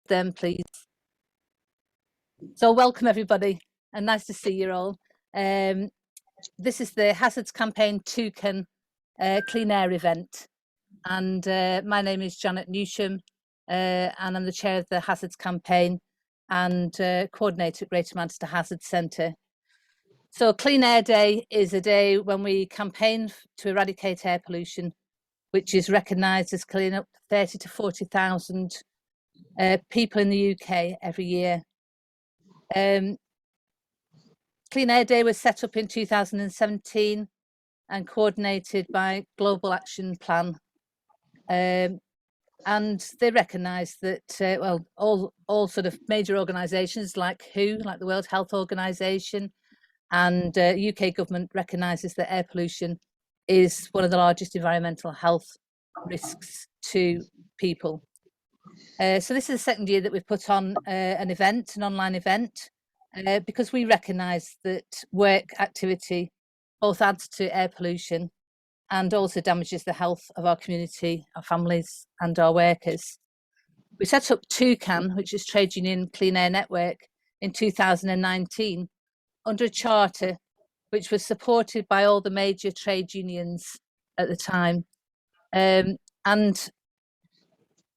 them, please. So welcome everybody, and nice to see you all. This is the Hazards Campaign TUCAN Clean Air event, and my name is Janet Newsham, and I'm the chair of the Hazards Campaign and coordinator at Greater Manchester Hazards Centre. So Clean Air Day is a day when we campaign to eradicate air pollution, which is recognised as cleaning up 30 to 40,000 people in the UK every year. Clean Air Day was set up in 2017 and coordinated by Global Action Plan. And they recognise that, well, all sort of major organisations like WHO, like the World Health Organization, and UK government recognises that air pollution is one of the largest environmental health risks to people. So this is the second year that we've put on an online event, because we recognise that work activity both adds to air pollution and also damages the health of our community, our families and our workers. We set up TUCAN, which is Trade Union Clean Air Network, in 2019 under a charter which was supported by all the major trade unions at the time. And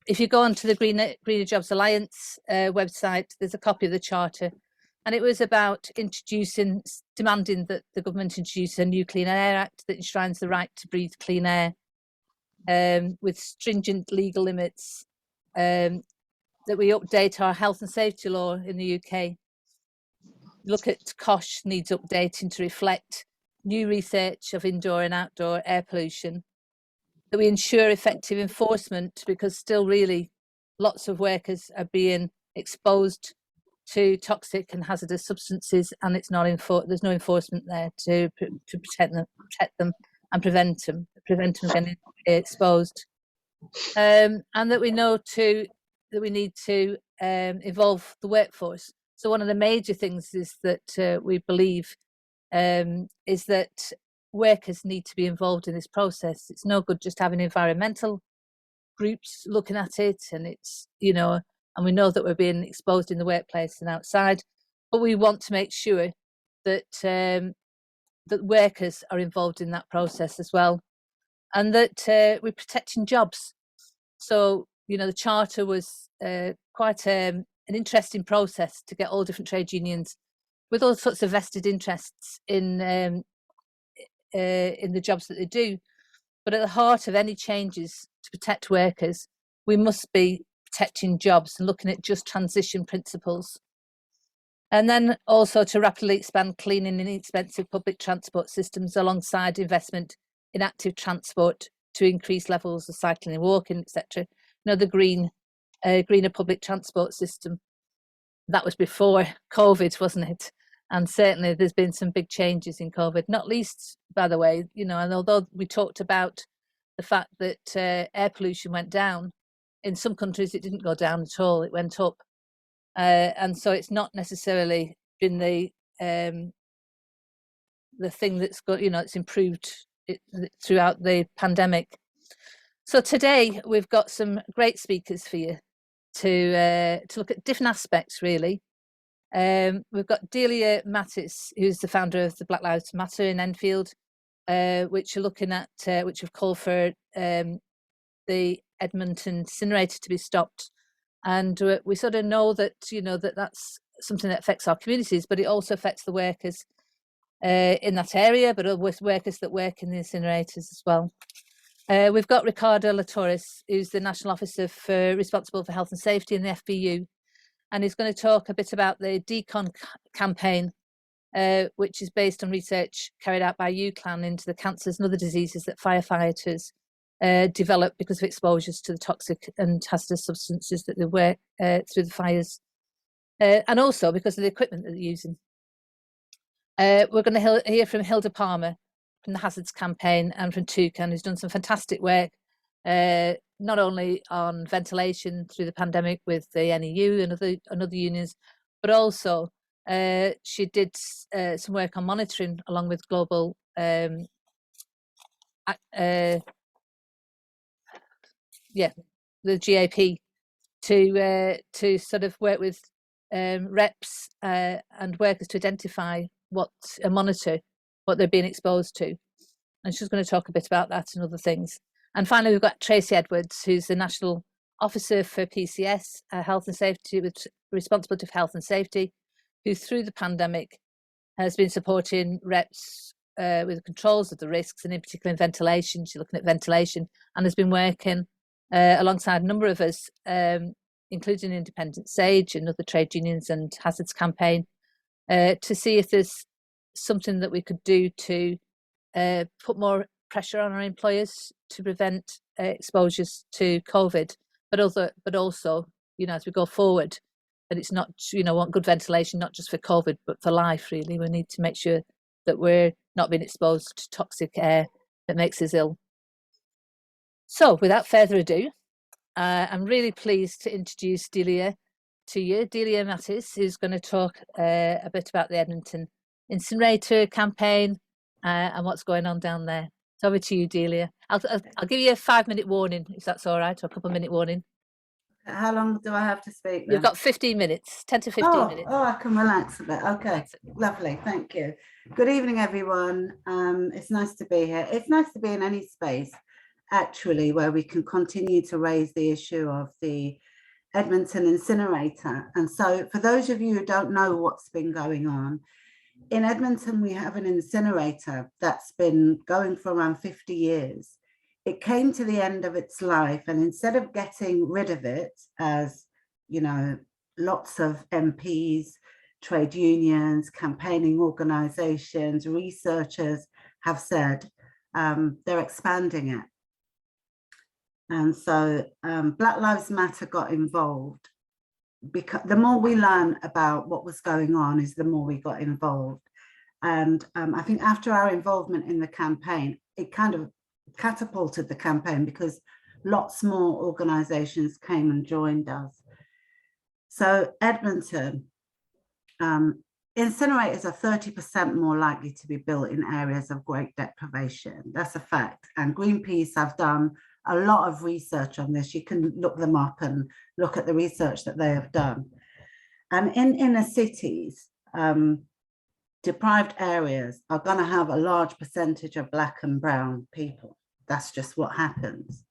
if you go onto the Greener Jobs Alliance website, there's a copy of the charter, and it was about demanding that the government introduce a new Clean Air Act that enshrines the right to breathe clean air, with stringent legal limits, that we update our health and safety law in the UK. Look at COSH needs updating to reflect new research of indoor and outdoor air pollution, that we ensure effective enforcement, because still really lots of workers are being exposed to toxic and hazardous substances, and it's not there's no enforcement there to protect them and prevent them getting exposed. And that we know that we need to involve the workforce. So one of the major things is that we believe is that workers need to be involved in this process. It's no good just having environmental groups looking at it, and it's, you know, and we know that we're being exposed in the workplace and outside, but we want to make sure that that workers are involved in that process as well, and that we're protecting jobs. So, you know, the charter was quite an interesting process to get all different trade unions with all sorts of vested interests in the jobs that they do. But at the heart of any changes to protect workers, we must be protecting jobs and looking at just transition principles. And then also to rapidly expand clean and inexpensive public transport systems alongside investment in active transport to increase levels of cycling and walking, etc. You know, the greener public transport system. That was before COVID, wasn't it? And certainly there's been some big changes in COVID, not least, by the way, you know, and although we talked about the fact that air pollution went down, in some countries it didn't go down at all, it went up. And so it's not necessarily been the thing that's got, you know, it's improved throughout the pandemic. So today we've got some great speakers for you to look at different aspects, really. We've got Delia Mattis, who's the founder of the Black Lives Matter in Enfield, which are looking at, which have called for the Edmonton Incinerator to be stopped. And we sort of know that, you know, that's something that affects our communities, but it also affects the workers in that area, but workers that work in the incinerators as well. We've got Riccardo la Torre, who's the National Officer responsible for health and safety in the FBU, and he's going to talk a bit about the DECON campaign, which is based on research carried out by UCLan into the cancers and other diseases that firefighters develop because of exposures to the toxic and hazardous substances that they work through the fires, and also because of the equipment that they're using. We're going to hear from Hilda Palmer from the Hazards Campaign and from TUCAN, who's done some fantastic work, not only on ventilation through the pandemic with the NEU and other unions, but also she did some work on monitoring along with global the GAP to sort of work with reps and workers to identify and monitor what they're being exposed to. And she's going to talk a bit about that and other things. And finally, we've got Tracy Edwards, who's the National Officer for PCS, Health and Safety, with responsibility for health and safety, who through the pandemic has been supporting reps with controls of the risks, and in particular in ventilation. She's looking at ventilation and has been working alongside a number of us, including Independent Sage and other trade unions and hazards campaign, to see if there's something that we could do to put more pressure on our employers to prevent exposures to COVID, but also, you know, as we go forward, that it's not, you know, want good ventilation, not just for COVID, but for life, really. We need to make sure that we're not being exposed to toxic air that makes us ill. So without further ado, I'm really pleased to introduce Delia to you. Delia Mattis, who's going to talk a bit about the Edmonton Incinerator campaign and what's going on down there. So over to you, Delia. I'll give you a 5-minute warning, if that's all right, or a couple-minute warning. How long do I have to speak then? You've got 15 minutes, 10 to 15 minutes. Oh, I can relax a bit. Okay, lovely, thank you. Good evening, everyone. It's nice to be here. It's nice to be in any space, actually, where we can continue to raise the issue of the Edmonton Incinerator. And so for those of you who don't know what's been going on, in Edmonton, we have an incinerator that's been going for around 50 years. It came to the end of its life, and instead of getting rid of it, as you know, lots of MPs, trade unions, campaigning organizations, researchers have said, they're expanding it. And so Black Lives Matter got involved, because the more we learn about what was going on is the more we got involved. And I think after our involvement in the campaign, it kind of catapulted the campaign because lots more organizations came and joined us. So Edmonton, incinerators are 30% more likely to be built in areas of great deprivation. That's a fact. And Greenpeace have done a lot of research on this. You can look them up and look at the research that they have done. And in inner cities, deprived areas are going to have a large percentage of Black and brown people. That's just what happens.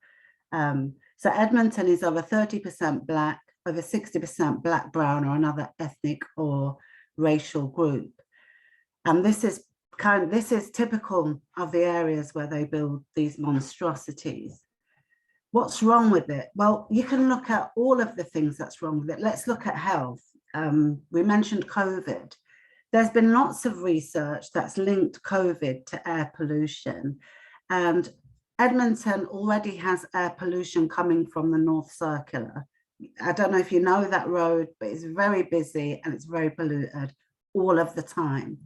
So Edmonton is over 30% Black, over 60% Black, brown, or another ethnic or racial group. And this is typical of the areas where they build these monstrosities. What's wrong with it? Well, you can look at all of the things that's wrong with it. Let's look at health. We mentioned COVID. There's been lots of research that's linked COVID to air pollution. And Edmonton already has air pollution coming from the North Circular. I don't know if you know that road, but it's very busy and it's very polluted all of the time.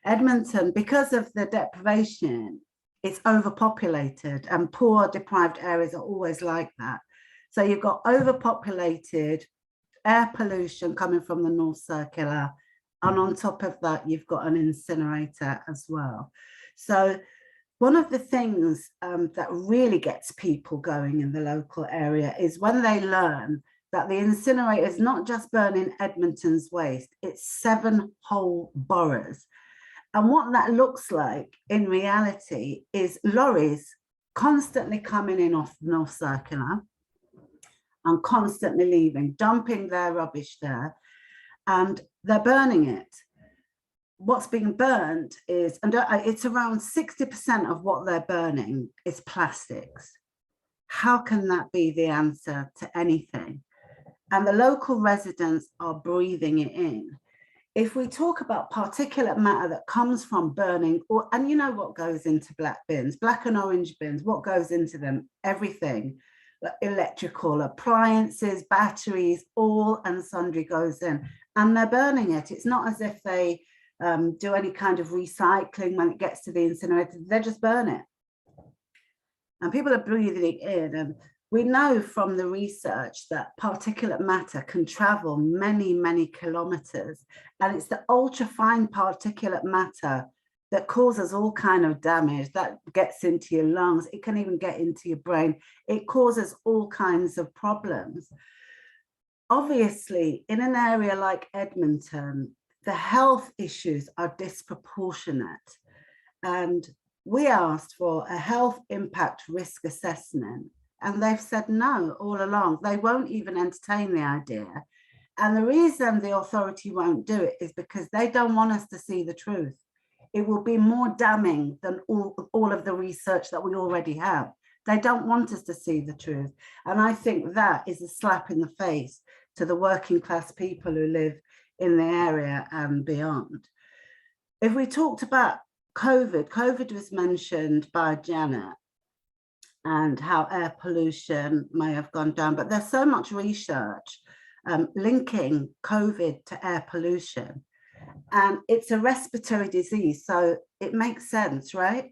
Edmonton, because of the deprivation, it's overpopulated, and poor deprived areas are always like that. So you've got overpopulated air pollution coming from the North Circular, and on top of that, you've got an incinerator as well. So one of the things that really gets people going in the local area is when they learn that the incinerator is not just burning Edmonton's waste, it's 7 whole boroughs. And what that looks like in reality is lorries constantly coming in off North Circular and constantly leaving, dumping their rubbish there, and they're burning it. What's being burned is, and it's around 60% of what they're burning is plastics. How can that be the answer to anything? And the local residents are breathing it in. If we talk about particulate matter that comes from burning, and you know what goes into black bins, black and orange bins, what goes into them? Everything, like electrical, appliances, batteries, all and sundry goes in, and they're burning it. It's not as if they do any kind of recycling when it gets to the incinerator, they just burn it. And people are breathing it in. And we know from the research that particulate matter can travel many, many kilometers. And it's the ultrafine particulate matter that causes all kind of damage, that gets into your lungs. It can even get into your brain. It causes all kinds of problems. obviously, in an area like Edmonton, the health issues are disproportionate. And we asked for a health impact risk assessment, and they've said no all along. They won't even entertain the idea. And the reason the authority won't do it is because they don't want us to see the truth. It will be more damning than all of the research that we already have. They don't want us to see the truth. And I think that is a slap in the face to the working class people who live in the area and beyond. If we talked about COVID was mentioned by Janet, and how air pollution may have gone down, but there's so much research linking COVID to air pollution. And it's a respiratory disease, so it makes sense, right?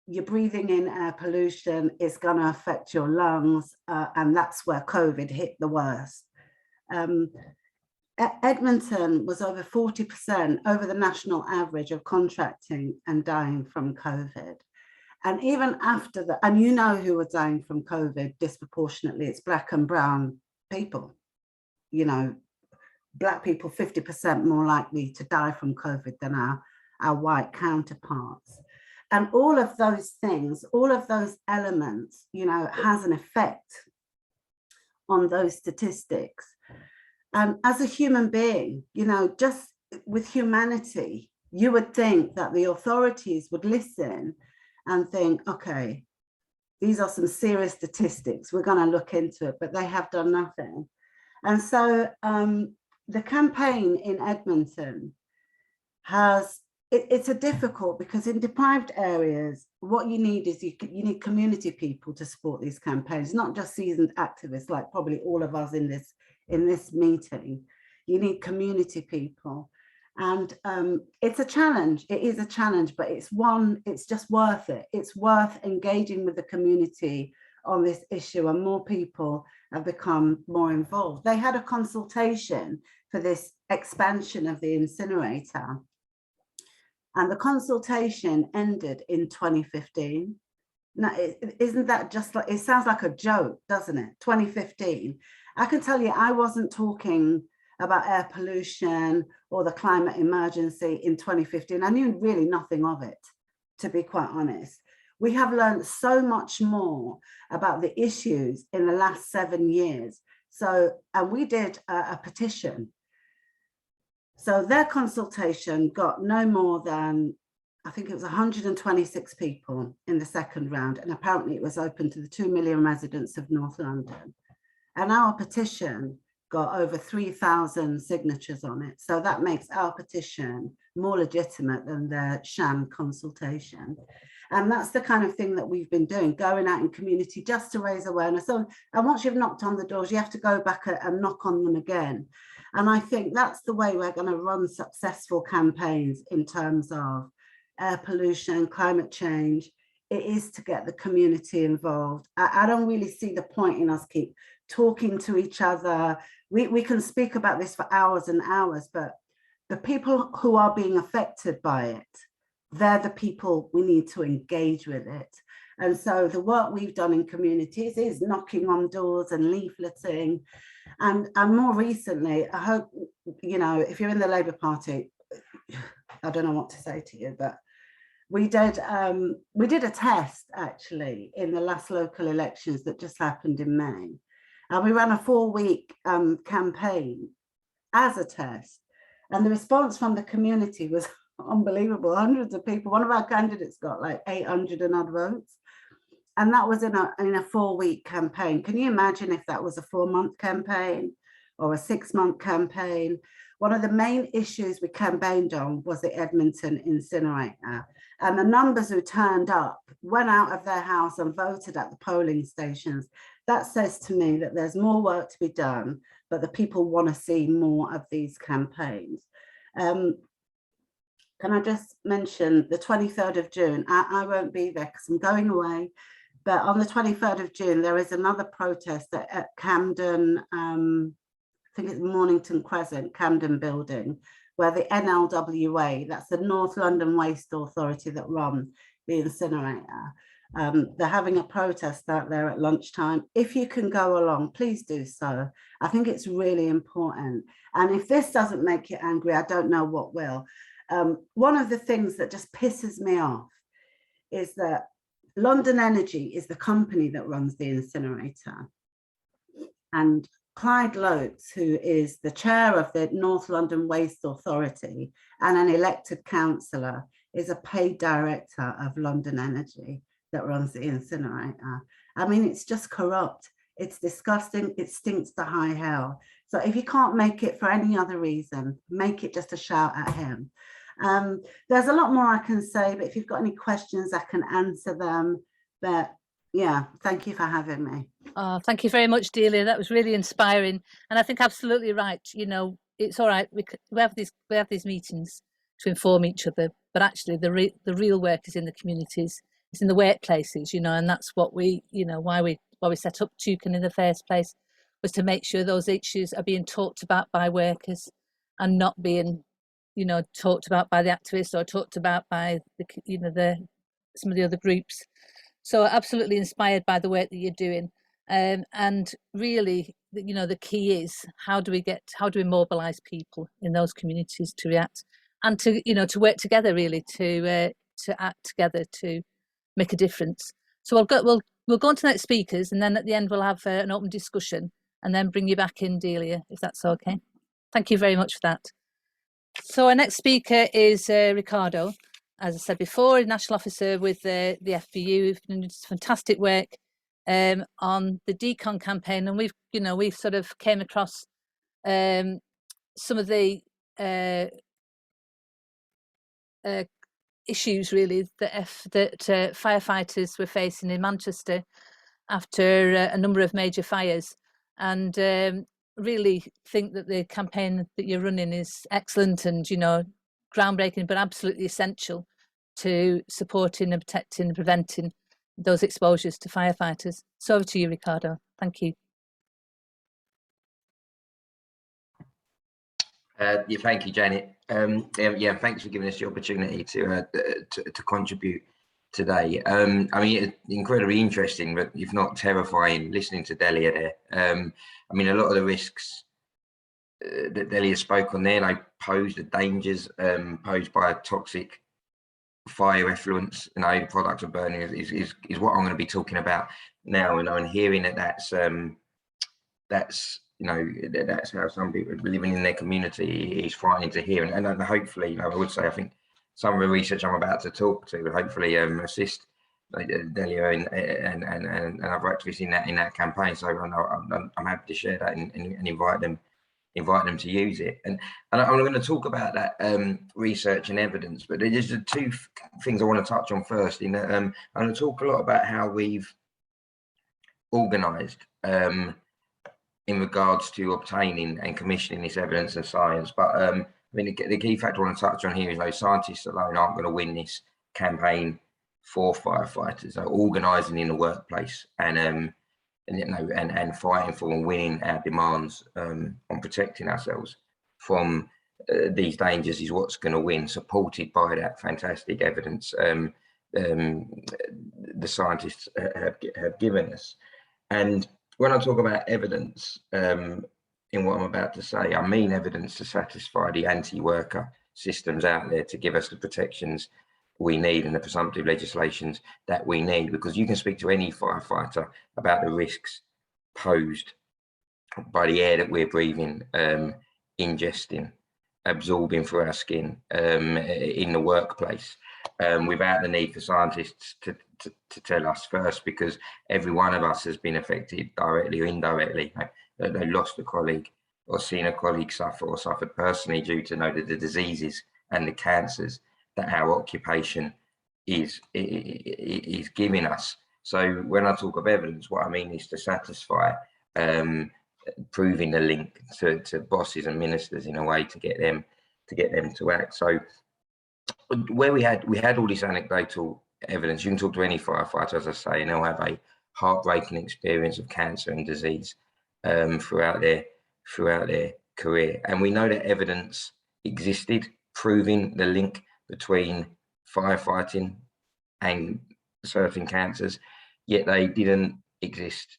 You're breathing in air pollution, it's going to affect your lungs, and that's where COVID hit the worst. Edmonton was over 40% over the national average of contracting and dying from COVID. And even after that, and you know who were dying from COVID disproportionately, it's Black and brown people. You know, Black people 50% more likely to die from COVID than our white counterparts. And all of those things, all of those elements, you know, has an effect on those statistics. As a human being, you know, just with humanity, you would think that the authorities would listen and think, okay, these are some serious statistics, we're going to look into it, but they have done nothing. And so the campaign in Edmonton has, it's a difficult, because in deprived areas, what you need is you need community people to support these campaigns, not just seasoned activists like probably all of us in this meeting. You need community people. And it's a challenge. It is a challenge, but it's just worth it. It's worth engaging with the community on this issue, and more people have become more involved. They had a consultation for this expansion of the incinerator, and the consultation ended in 2015. Now, isn't that just like, it sounds like a joke, doesn't it? 2015. I can tell you, I wasn't talking about air pollution or the climate emergency in 2015. I knew really nothing of it, to be quite honest. We have learned so much more about the issues in the last 7 years. So, and we did a petition. So their consultation got no more than, I think it was 126 people in the second round. And apparently it was open to the 2 million residents of North London. And our petition got over 3,000 signatures on it. So that makes our petition more legitimate than their sham consultation. And that's the kind of thing that we've been doing, going out in community just to raise awareness. So, and once you've knocked on the doors, you have to go back and knock on them again. And I think that's the way we're going to run successful campaigns in terms of air pollution, climate change. It is to get the community involved. I don't really see the point in us keep talking to each other. We can speak about this for hours and hours, but the people who are being affected by it, they're the people we need to engage with it. And so the work we've done in communities is knocking on doors and leafleting. And more recently, I hope, you know, if you're in the Labour Party, I don't know what to say to you, but we did a test actually in the last local elections that just happened in May. And we ran a 4-week campaign as a test. And the response from the community was unbelievable. Hundreds of people. One of our candidates got like 800 and odd votes. And that was in a 4-week campaign. Can you imagine if that was a 4-month campaign or a 6-month campaign? One of the main issues we campaigned on was the Edmonton incinerator. And the numbers who turned up, went out of their house and voted at the polling stations. That says to me that there's more work to be done, but the people want to see more of these campaigns. Can I just mention the 23rd of June? I won't be there because I'm going away. But on the 23rd of June, there is another protest at Camden, I think it's Mornington Crescent, Camden building, where the NLWA, that's the North London Waste Authority that run the incinerator, They're having a protest out there at lunchtime. If you can go along, please do so. I think it's really important. And if this doesn't make you angry, I don't know what will. One of the things that just pisses me off is that London Energy is the company that runs the incinerator. And Clyde Lotes, who is the chair of the North London Waste Authority and an elected councillor, is a paid director of London Energy that runs the incinerator. I mean, it's just corrupt. It's disgusting. It stinks to high hell. So if you can't make it for any other reason, make it just a shout at him. There's a lot more I can say, but if you've got any questions, I can answer them. But yeah, thank you for having me. Oh, thank you very much, Delia. That was really inspiring. And I think absolutely right. You know, it's all right. We have these meetings to inform each other, but actually the real work is in the communities. It's in the workplaces, you know, and that's what we, you know, why we set up TUCAN in the first place, was to make sure those issues are being talked about by workers and not being, you know, talked about by the activists or talked about by the, you know, some of the other groups. So absolutely inspired by the work that you're doing. And really, you know, the key is how do we mobilize people in those communities to react and to, you know, to work together, really, to act together to make a difference. So we'll go on to the next speakers, and then at the end we'll have an open discussion and then bring you back in, Delia, if that's okay. Thank you very much for that. So our next speaker is Riccardo. As I said before, a national officer with the FBU. We've been doing fantastic work on the DECON campaign, and we've sort of came across some of the issues really that firefighters were facing in Manchester after a number of major fires, and really think that the campaign that you're running is excellent and, you know, groundbreaking, but absolutely essential to supporting and protecting and preventing those exposures to firefighters. So over to you, Riccardo. Thank you. Yeah, thank you, Janet. Yeah, thanks for giving us the opportunity to contribute today. I mean, it's incredibly interesting, but if not terrifying, listening to Delia there. I mean, a lot of the risks that Delia spoke on there, they pose the dangers posed by toxic fire effluents, you know, the product of burning is what I'm going to be talking about now. And hearing that's you know, that's how some people living in their community is frightening to hear. And hopefully, you know, I would say, I think some of the research I'm about to talk to will hopefully assist Delia and other activists in that campaign. So I'm happy to share that and invite them to use it. And I'm going to talk about that research and evidence, but there's just two things I want to touch on first. In that, I'm going to talk a lot about how we've organised in regards to obtaining and commissioning this evidence and science. But I mean, the key factor I want to touch on here is those scientists alone aren't going to win this campaign for firefighters. They're organising in the workplace and you know, and fighting for and winning our demands on protecting ourselves from these dangers is what's going to win, supported by that fantastic evidence the scientists have given us. And when I talk about evidence in what I'm about to say, I mean evidence to satisfy the anti-worker systems out there to give us the protections we need and the presumptive legislations that we need, because you can speak to any firefighter about the risks posed by the air that we're breathing, ingesting, absorbing through our skin in the workplace, without the need for scientists to tell us first, because every one of us has been affected directly or indirectly. They lost a colleague or seen a colleague suffer or suffered personally due to the diseases and the cancers that our occupation is giving us. So when I talk of evidence, what I mean is to satisfy, proving the link to bosses and ministers in a way to get them to act. So where we had all this anecdotal evidence, you can talk to any firefighter, as I say, and they'll have a heartbreaking experience of cancer and disease throughout their career. And we know that evidence existed proving the link between firefighting and certain cancers, yet they didn't exist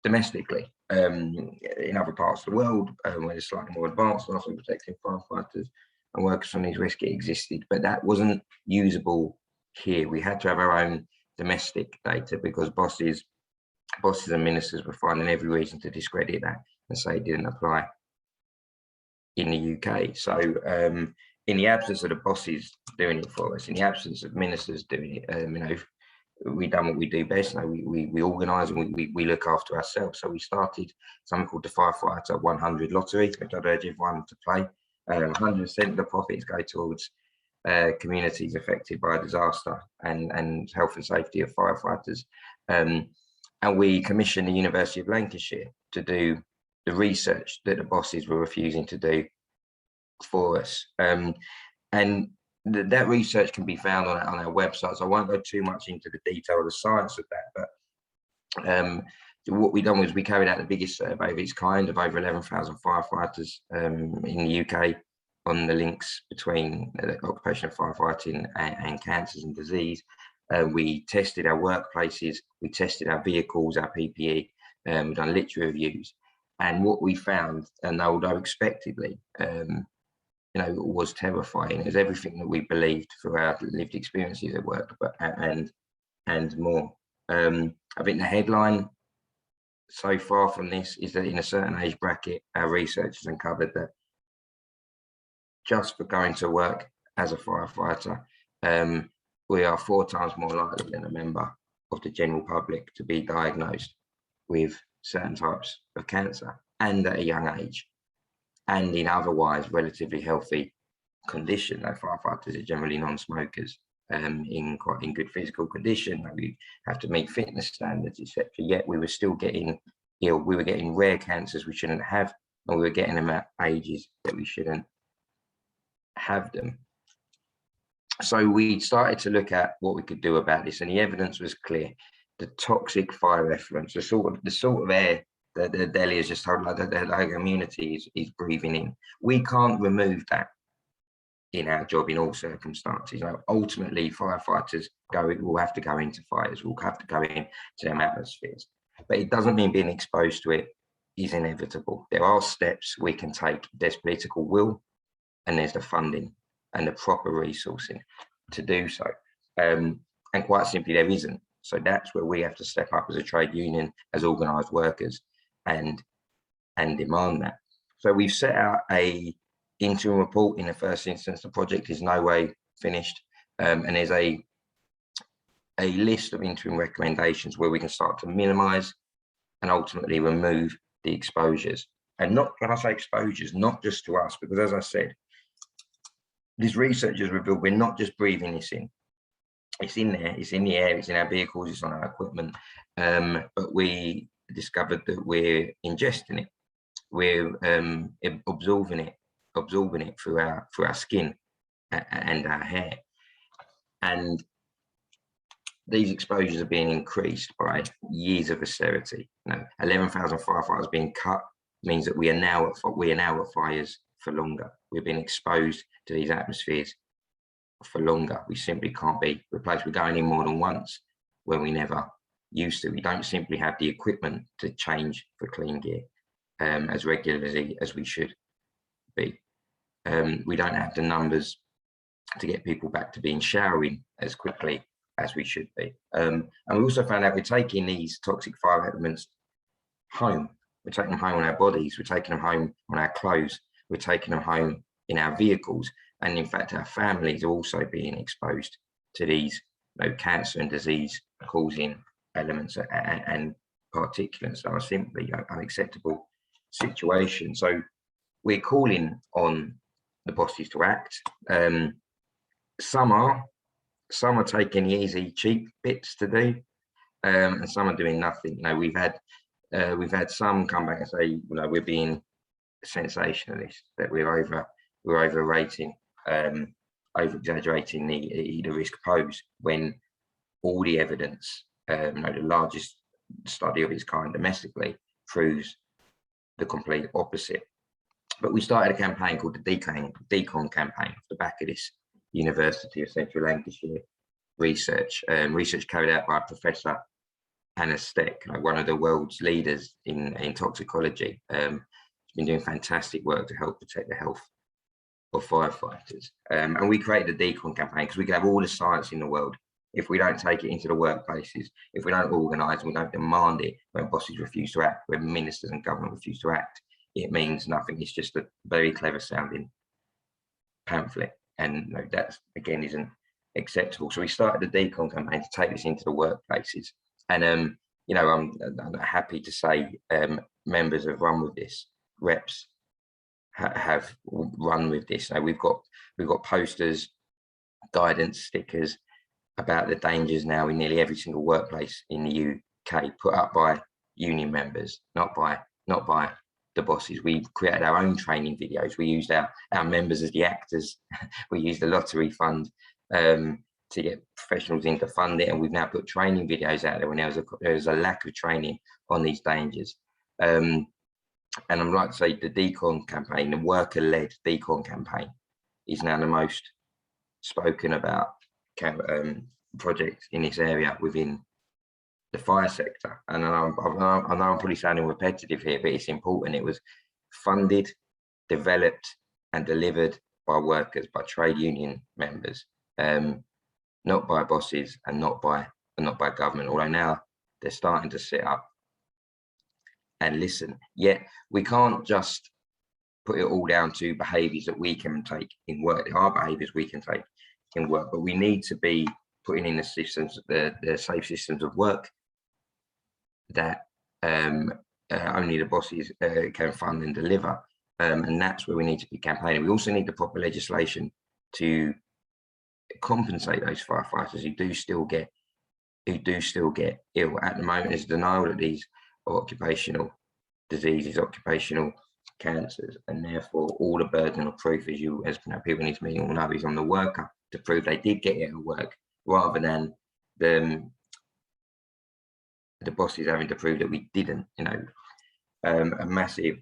domestically. In other parts of the world, where it's slightly more advanced, and also protecting firefighters and workers from these risks, it existed, but that wasn't usable here. We had to have our own domestic data because bosses and ministers were finding every reason to discredit that and say it didn't apply in the UK. So in the absence of the bosses doing it for us, in the absence of ministers doing it, we done what we do best. We organise and we look after ourselves. So we started something called the Firefighter 100 Lottery, which I'd urge everyone to play. 100% of the profits go towards communities affected by a disaster and health and safety of firefighters. And we commissioned the University of Lancashire to do the research that the bosses were refusing to do for us. And that research can be found on our website, so I won't go too much into the detail of the science of that, but what we done was we carried out the biggest survey of its kind of over 11,000 firefighters in the UK on the links between the occupation of firefighting and cancers and disease. We tested our workplaces, we tested our vehicles, our PPE, we've done literature reviews, and what we found, and although expectedly, was terrifying. It was everything that we believed through our lived experiences at work, but and more. I think the headline so far from this is that in a certain age bracket, our research has uncovered that just for going to work as a firefighter, we are 4 times more likely than a member of the general public to be diagnosed with certain types of cancer, and at a young age, and in otherwise relatively healthy condition. Firefighters are generally non-smokers, in good physical condition. We have to meet fitness standards, etc. Yet we were still getting ill. We were getting rare cancers we shouldn't have, and we were getting them at ages that we shouldn't have them. So we started to look at what we could do about this, and the evidence was clear. The toxic fire effluents, the sort of air that the Delia has just told, like the community is breathing in. We can't remove that in our job in all circumstances. Ultimately, firefighters will have to go into fires, will have to go into them atmospheres. But it doesn't mean being exposed to it is inevitable. There are steps we can take. There's political will, and there's the funding and the proper resourcing to do so. And quite simply, there isn't. So that's where we have to step up as a trade union, as organised workers, and demand that. So we've set out a interim report in the first instance. The project is no way finished, and there's a list of interim recommendations where we can start to minimise and ultimately remove the exposures. And not, when I say exposures, not just to us, because as I said, this research has revealed we're not just breathing this in. It's in there, it's in the air, it's in our vehicles, it's on our equipment, but we discovered that we're ingesting it, we're absorbing it through our skin and our hair, and these exposures are being increased by years of austerity. 11,000 firefighters being cut means that we are now at fires for longer. We've been exposed to these atmospheres for longer. We simply can't be replaced. We're going in more than once when we never used to. We don't simply have the equipment to change for clean gear as regularly as we should be. We don't have the numbers to get people back to being showering as quickly as we should be. And we also found out we're taking these toxic fire elements home. We're taking them home on our bodies, we're taking them home on our clothes, we're taking them home in our vehicles. And in fact, our families are also being exposed to these cancer and disease causing elements and particulates that are simply unacceptable situations. So we're calling on the bosses to act. Some are taking the easy, cheap bits to do, and some are doing nothing. We've had some come back and say, we're being sensationalist, that we're overrating, over-exaggerating the risk posed, when all the evidence, the largest study of its kind domestically, proves the complete opposite. But we started a campaign called the DECON campaign off the back of this University of Central Lancashire research carried out by Professor Anna Steck, one of the world's leaders in toxicology. She's been doing fantastic work to help protect the health of firefighters. And we created the DECON campaign because we can have all the science in the world. If we don't take it into the workplaces, if we don't organise, we don't demand it when bosses refuse to act, when ministers and government refuse to act, it means nothing. It's just a very clever sounding pamphlet. And that, again, isn't acceptable. So we started the DECON campaign to take this into the workplaces. And, I'm happy to say members have run with this, reps have run with this. So we've got posters, guidance, stickers about the dangers now in nearly every single workplace in the UK, put up by union members, not by the bosses. We created our own training videos. We used our members as the actors. We used the lottery fund to get professionals in to fund it, and we've now put training videos out there when there was a lack of training on these dangers. And I'm right to say the DECON campaign, the worker-led DECON campaign, is now the most spoken about project in this area within the fire sector. And I know I'm probably sounding repetitive here, but it's important. It was funded, developed and delivered by workers, by trade union members, not by bosses and not by government, although now they're starting to sit up and listen. Yet we can't just put it all down to behaviours that we can take in work. There are behaviours we can take in work, but we need to be putting in the systems, the safe systems of work that only the bosses can fund and deliver. And that's where we need to be campaigning. We also need the proper legislation to compensate those firefighters who do still get ill. At the moment, there's denial that these are occupational diseases, occupational cancers, and therefore all the burden of proof, as people in this meeting will know, is on the worker to prove they did get it at work, rather than the bosses having to prove that we didn't. A massive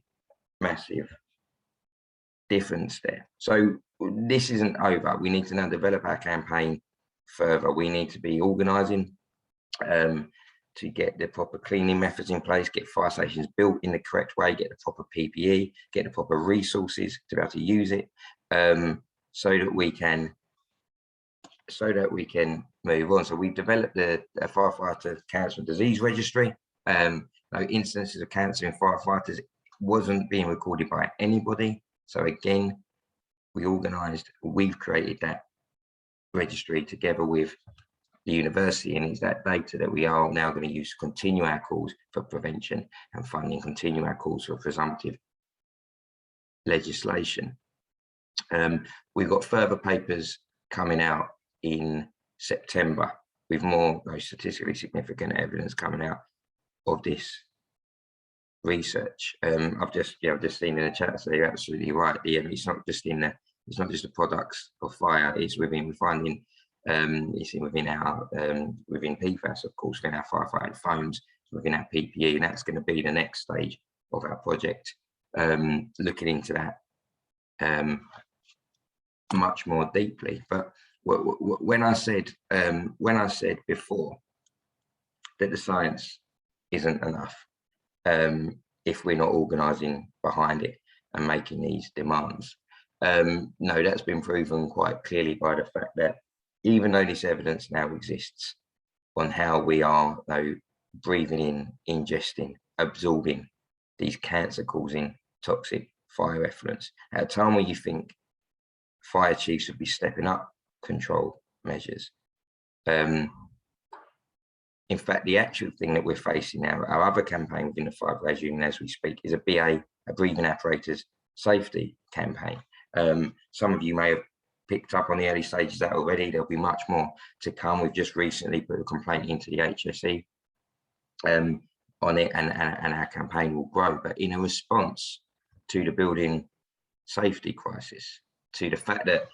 difference there. So this isn't over. We need to now develop our campaign further. We need to be organising to get the proper cleaning methods in place, get fire stations built in the correct way, get the proper PPE, get the proper resources to be able to use it, so that we can move on. So we've developed a firefighter cancer and disease registry. Incidences of cancer in firefighters wasn't being recorded by anybody. So again, we've created that registry together with the university, and it's that data that we are now going to use to continue our calls for prevention and funding, continue our calls for presumptive legislation. We've got further papers coming out in September with more statistically significant evidence coming out of this research. I've just seen in the chat, so you're absolutely right. It's not just the products of fire. It's within within PFAS, of course, within our firefighting foams, within our PPE, and that's going to be the next stage of our project, looking into that much more deeply. But when I said before that the science isn't enough, if we're not organising behind it and making these demands, no, that's been proven quite clearly by the fact that even though this evidence now exists on how we are breathing in, ingesting, absorbing these cancer-causing toxic fire effluents, at a time where you think fire chiefs would be stepping up control measures. In fact, the actual thing that we're facing now, our other campaign within the Fire Brigade Union as we speak, is a breathing apparatus safety campaign. Some of you may have picked up on the early stages of that already. There'll be much more to come. We've just recently put a complaint into the HSE on it, and our campaign will grow. But in a response to the building safety crisis, to the fact that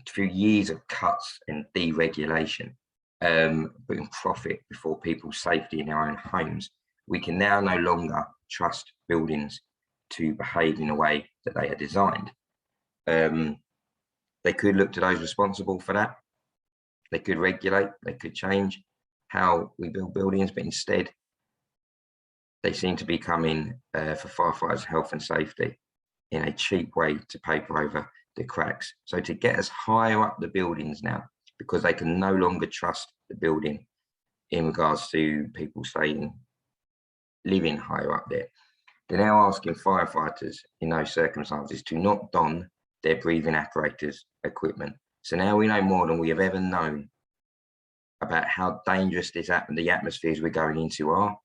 through years of cuts and deregulation, putting profit before people's safety in their own homes, we can now no longer trust buildings to behave in a way that they are designed. They could look to those responsible for that, They could regulate, they could change how we build buildings, but instead they seem to be coming for firefighters' health and safety in a cheap way to paper over the cracks. So to get us higher up the buildings now, because they can no longer trust the building in regards to people staying, living higher up there. They're now asking firefighters in those circumstances to not don their breathing apparatus equipment. So now we know more than we have ever known about how dangerous the atmospheres we're going into are.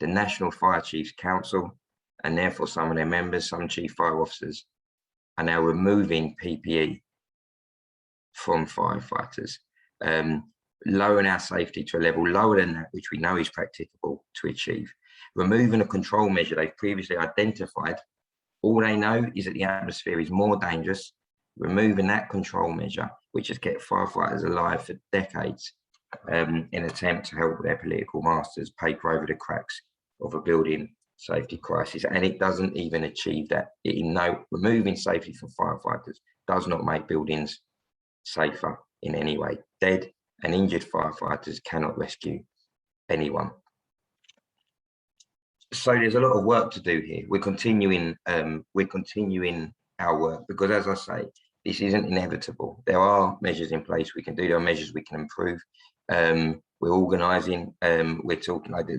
The National Fire Chiefs Council, and therefore some of their members, some chief fire officers, are now removing PPE from firefighters, lowering our safety to a level lower than that which we know is practicable to achieve. Removing a control measure they've previously identified, all they know is that the atmosphere is more dangerous. Removing that control measure, which has kept firefighters alive for decades, in an attempt to help their political masters paper over the cracks of a building safety crisis. And it doesn't even achieve that. Removing safety from firefighters does not make buildings safer in any way. Dead and injured firefighters cannot rescue anyone. So there's a lot of work to do here. We're continuing our work because, as I say, this isn't inevitable. There are measures in place we can do. There are measures we can improve. We're organising. We're talking like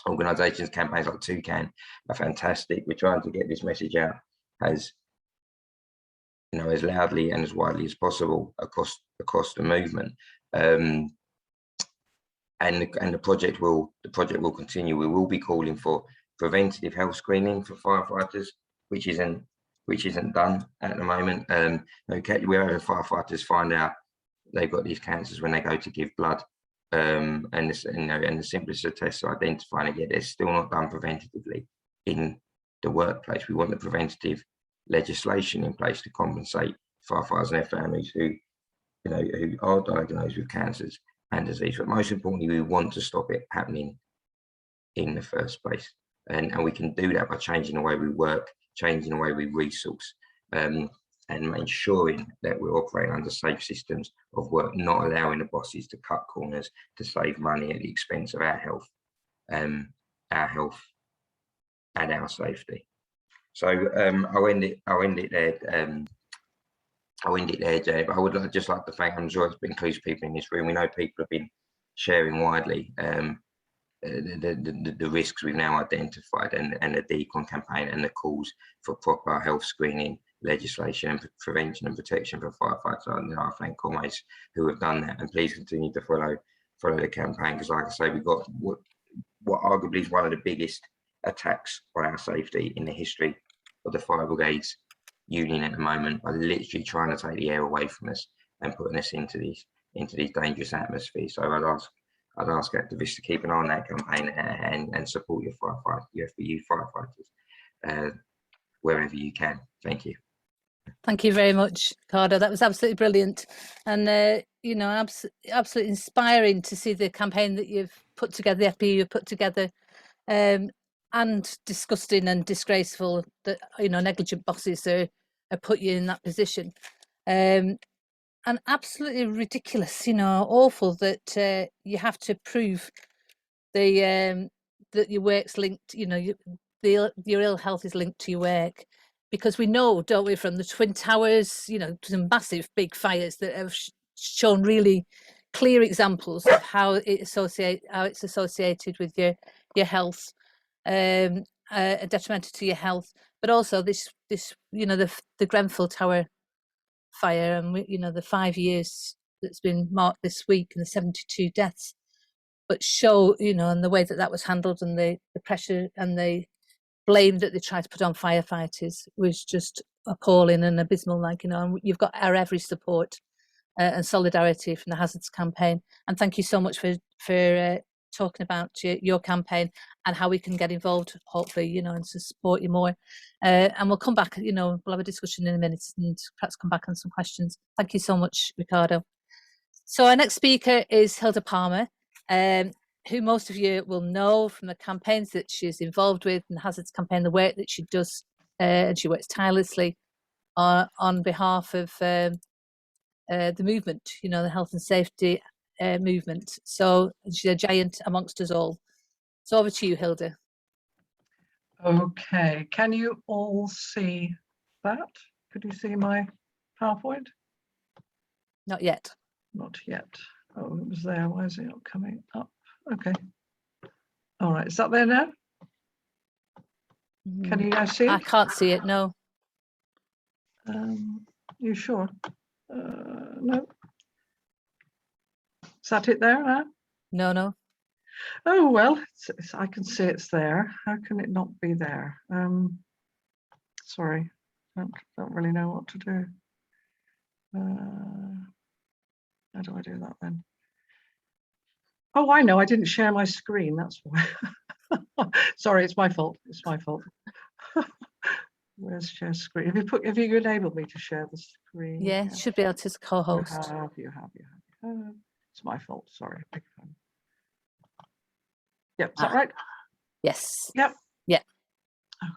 organisations, campaigns like TUCAN are fantastic. We're trying to get this message out as loudly and as widely as possible across the movement. And the project will continue. We will be calling for preventative health screening for firefighters, which isn't done at the moment. We're having firefighters find out they've got these cancers when they go to give blood, and the simplest of tests are identifying it, yet they're still not done preventatively in the workplace. We want the preventative legislation in place to compensate firefighters and their families who are diagnosed with cancers and disease. But most importantly, we want to stop it happening in the first place, and we can do that by changing the way we work, changing the way we resource, and ensuring that we're operating under safe systems of work, not allowing the bosses to cut corners to save money at the expense of our health and our safety. So I'll end it there. Jenny, but I would just like to thank, I'm sure it's includes people in this room. We know people have been sharing widely the risks we've now identified, and the DECON campaign and the calls for proper health screening legislation and prevention and protection for firefighters. I thank comrades who have done that, and please continue to follow the campaign, because like I say, we've got what arguably is one of the biggest attacks on our safety in the history of the Fire Brigades Union at the moment, by literally trying to take the air away from us and putting us into these dangerous atmospheres. So I'd ask activists to keep an eye on that campaign and support your FBU firefighters wherever you can. Thank you. Thank you very much, Riccardo. That was absolutely brilliant, and absolutely inspiring to see the campaign that you've put together, the FBU you've put together, and disgusting and disgraceful that negligent bosses are put you in that position, and absolutely ridiculous, awful that you have to prove that your work's linked, your ill health is linked to your work. Because we know, don't we, from the Twin Towers, some massive big fires that have shown really clear examples of how it's associated with your health, detrimental to your health. But also this the Grenfell Tower fire, and the 5 years that's been marked this week, and the 72 deaths. But show, and the way that was handled, and the pressure and the blame that they tried to put on firefighters was just appalling and abysmal. And you've got our every support and solidarity from the Hazards campaign. And thank you so much for talking about your campaign and how we can get involved, hopefully, and to support you more. And we'll come back, we'll have a discussion in a minute and perhaps come back on some questions. Thank you so much, Riccardo. So our next speaker is Hilda Palmer, who most of you will know from the campaigns that she's involved with, and the Hazards campaign, the work that she does, and she works tirelessly on behalf of the movement, you know, the health and safety movement. So she's a giant amongst us all. So over to you, Hilda. Okay, can you all see that? Could you see my PowerPoint? Not yet. Not yet. Oh, it was there. Why is it not coming up? Okay. All right, is that there now? Can you now see I it? can't see it, no. You sure? No. Is that it there now? No. Oh, well, I can see it's there. How can it not be there? Sorry, don't really know what to do. How do I do that then? Oh, I know, I didn't share my screen, that's why. Sorry, it's my fault, it's my fault. Where's share screen? Have you enabled me to share the screen? Yeah, should be able to co-host. You have. It's my fault, sorry. Yep, is that right? Yes. Yep. Yeah.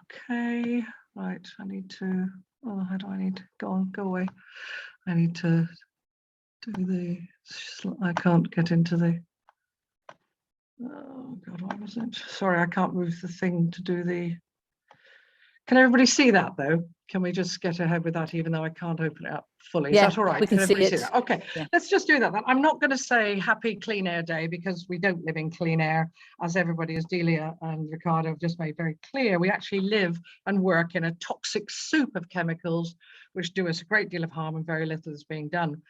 Okay, right, I need to, oh, how do I need to go away? I need to do the, I can't get into the, oh God, what was it? Sorry, I can't move the thing to do the, can everybody see that though? Can we just get ahead with that even though I can't open it up fully? Yeah, is that all right? we can see everybody it. that? Okay, Yeah. Let's just do that then. I'm not going to say happy clean air day because we don't live in clean air, as everybody, as Delia and Riccardo have just made very clear. We actually live and work in a toxic soup of chemicals which do us a great deal of harm and very little is being done.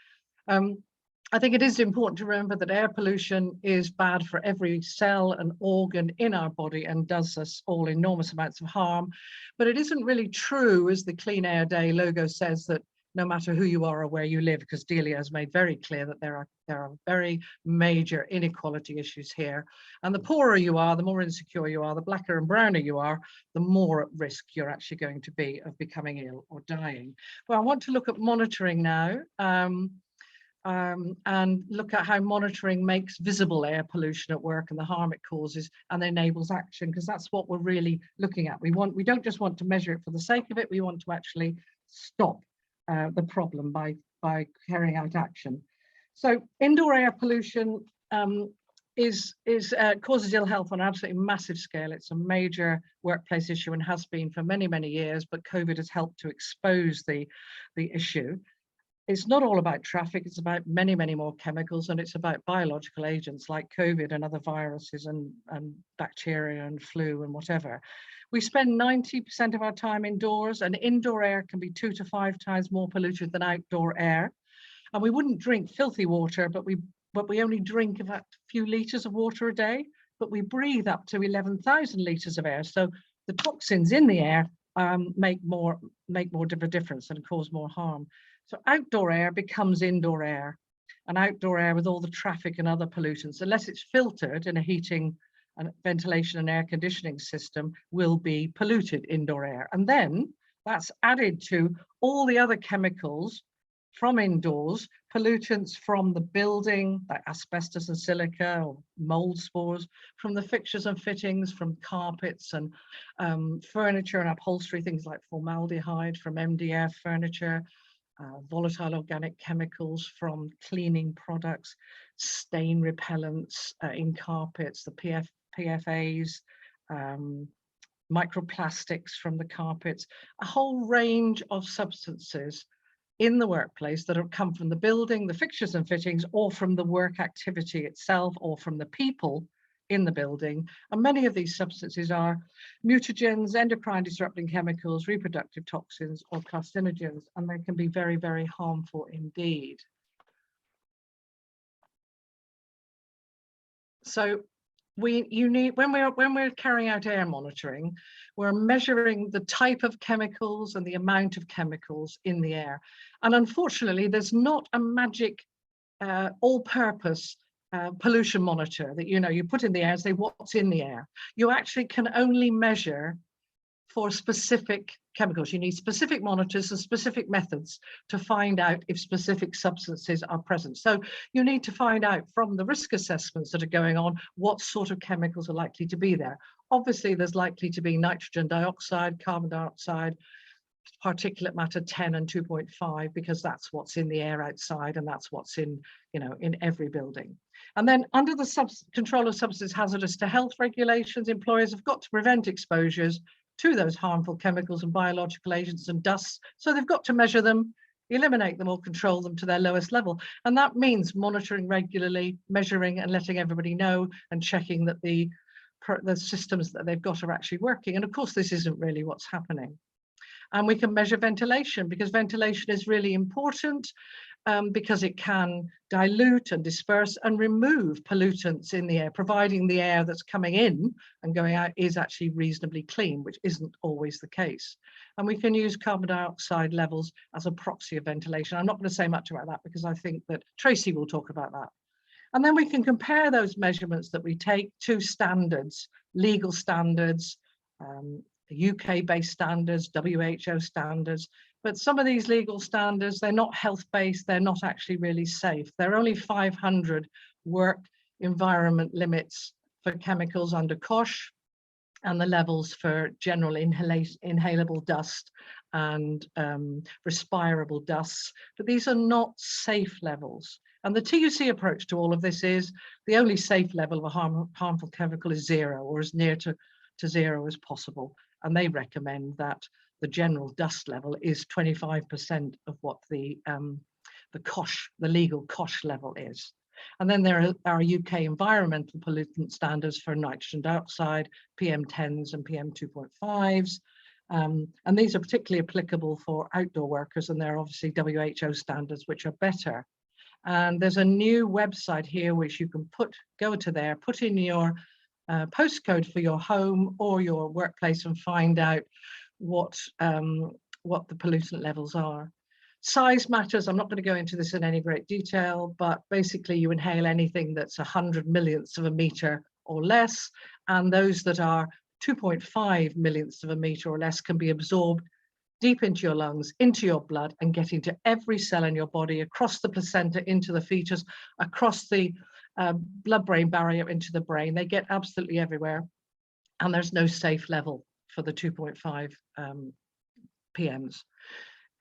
I think it is important to remember that air pollution is bad for every cell and organ in our body and does us all enormous amounts of harm. But it isn't really true, as the Clean Air Day logo says, that no matter who you are or where you live, because Delia has made very clear that there are very major inequality issues here. And the poorer you are, the more insecure you are, the blacker and browner you are, the more at risk you're actually going to be of becoming ill or dying. Well, I want to look at monitoring now. And look at how monitoring makes visible air pollution at work and the harm it causes and enables action, because that's what we're really looking at. We don't just want to measure it for the sake of it, we want to actually stop the problem by carrying out action. So indoor air pollution causes ill health on an absolutely massive scale. It's a major workplace issue and has been for many, many years, but COVID has helped to expose the issue. It's not all about traffic, it's about many, many more chemicals, and it's about biological agents like COVID and other viruses and bacteria and flu and whatever. We spend 90% of our time indoors, and indoor air can be 2 to 5 times more polluted than outdoor air. And we wouldn't drink filthy water, but we only drink about a few litres of water a day, but we breathe up to 11,000 litres of air. So the toxins in the air make more of a difference and cause more harm. So outdoor air becomes indoor air, and outdoor air with all the traffic and other pollutants, unless it's filtered in a heating and ventilation and air conditioning system, will be polluted indoor air. And then that's added to all the other chemicals from indoors, pollutants from the building, like asbestos and silica or mold spores, from the fixtures and fittings, from carpets and furniture and upholstery, things like formaldehyde from MDF furniture, volatile organic chemicals from cleaning products, stain repellents in carpets, the PFAs, microplastics from the carpets, a whole range of substances in the workplace that have come from the building, the fixtures and fittings, or from the work activity itself, or from the people in the building. And many of these substances are mutagens, endocrine disrupting chemicals, reproductive toxins, or carcinogens, and they can be very, very harmful indeed. So when we're carrying out air monitoring, we're measuring the type of chemicals and the amount of chemicals in the air. And unfortunately, there's not a magic all-purpose pollution monitor that you put in the air and say what's in the air. You actually can only measure for specific chemicals. You need specific monitors and specific methods to find out if specific substances are present. So you need to find out from the risk assessments that are going on what sort of chemicals are likely to be there. Obviously, there's likely to be nitrogen dioxide, carbon dioxide, particulate matter 10 and 2.5, because that's what's in the air outside, and that's what's in, you know, in every building. And then under the control of substances hazardous to health regulations, employers have got to prevent exposures to those harmful chemicals and biological agents and dusts. So they've got to measure them, eliminate them, or control them to their lowest level. And that means monitoring regularly, measuring and letting everybody know, and checking that the systems that they've got are actually working. And of course, this isn't really what's happening. And we can measure ventilation, because ventilation is really important, because it can dilute and disperse and remove pollutants in the air, providing the air that's coming in and going out is actually reasonably clean, which isn't always the case. And we can use carbon dioxide levels as a proxy of ventilation. I'm not going to say much about that, because I think that Tracy will talk about that. And then we can compare those measurements that we take to standards, legal standards, UK-based standards, WHO standards. But some of these legal standards, they're not health-based, they're not actually really safe. There are only 500 work environment limits for chemicals under COSH, and the levels for general inhalable dust and respirable dusts. But these are not safe levels. And the TUC approach to all of this is the only safe level of a harmful chemical is 0, or as near to 0 as possible. And they recommend that the general dust level is 25% of what the COSH, the legal COSH level is. And then there are UK environmental pollutant standards for nitrogen dioxide, PM10s and PM2.5s. And these are particularly applicable for outdoor workers, and there are obviously WHO standards which are better. And there's a new website here which you can go to there, put in your postcode for your home or your workplace, and find out what the pollutant levels are. Size matters. I'm not going to go into this in any great detail, but basically you inhale anything that's 100 millionths of a meter or less, and those that are 2.5 millionths of a meter or less can be absorbed deep into your lungs, into your blood, and get into every cell in your body, across the placenta, into the fetus, across the blood-brain barrier into the brain. They get absolutely everywhere, and there's no safe level for the 2.5 PMs.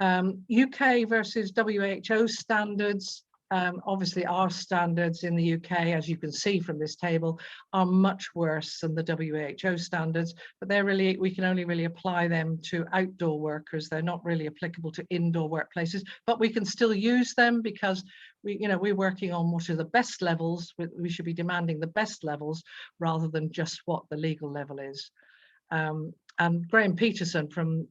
UK versus WHO standards. Obviously our standards in the UK, as you can see from this table, are much worse than the WHO standards, but they're really, we can only really apply them to outdoor workers. They're not really applicable to indoor workplaces, but we can still use them, because we're working on what are the best levels. We should be demanding the best levels rather than just what the legal level is. And Graham Peterson from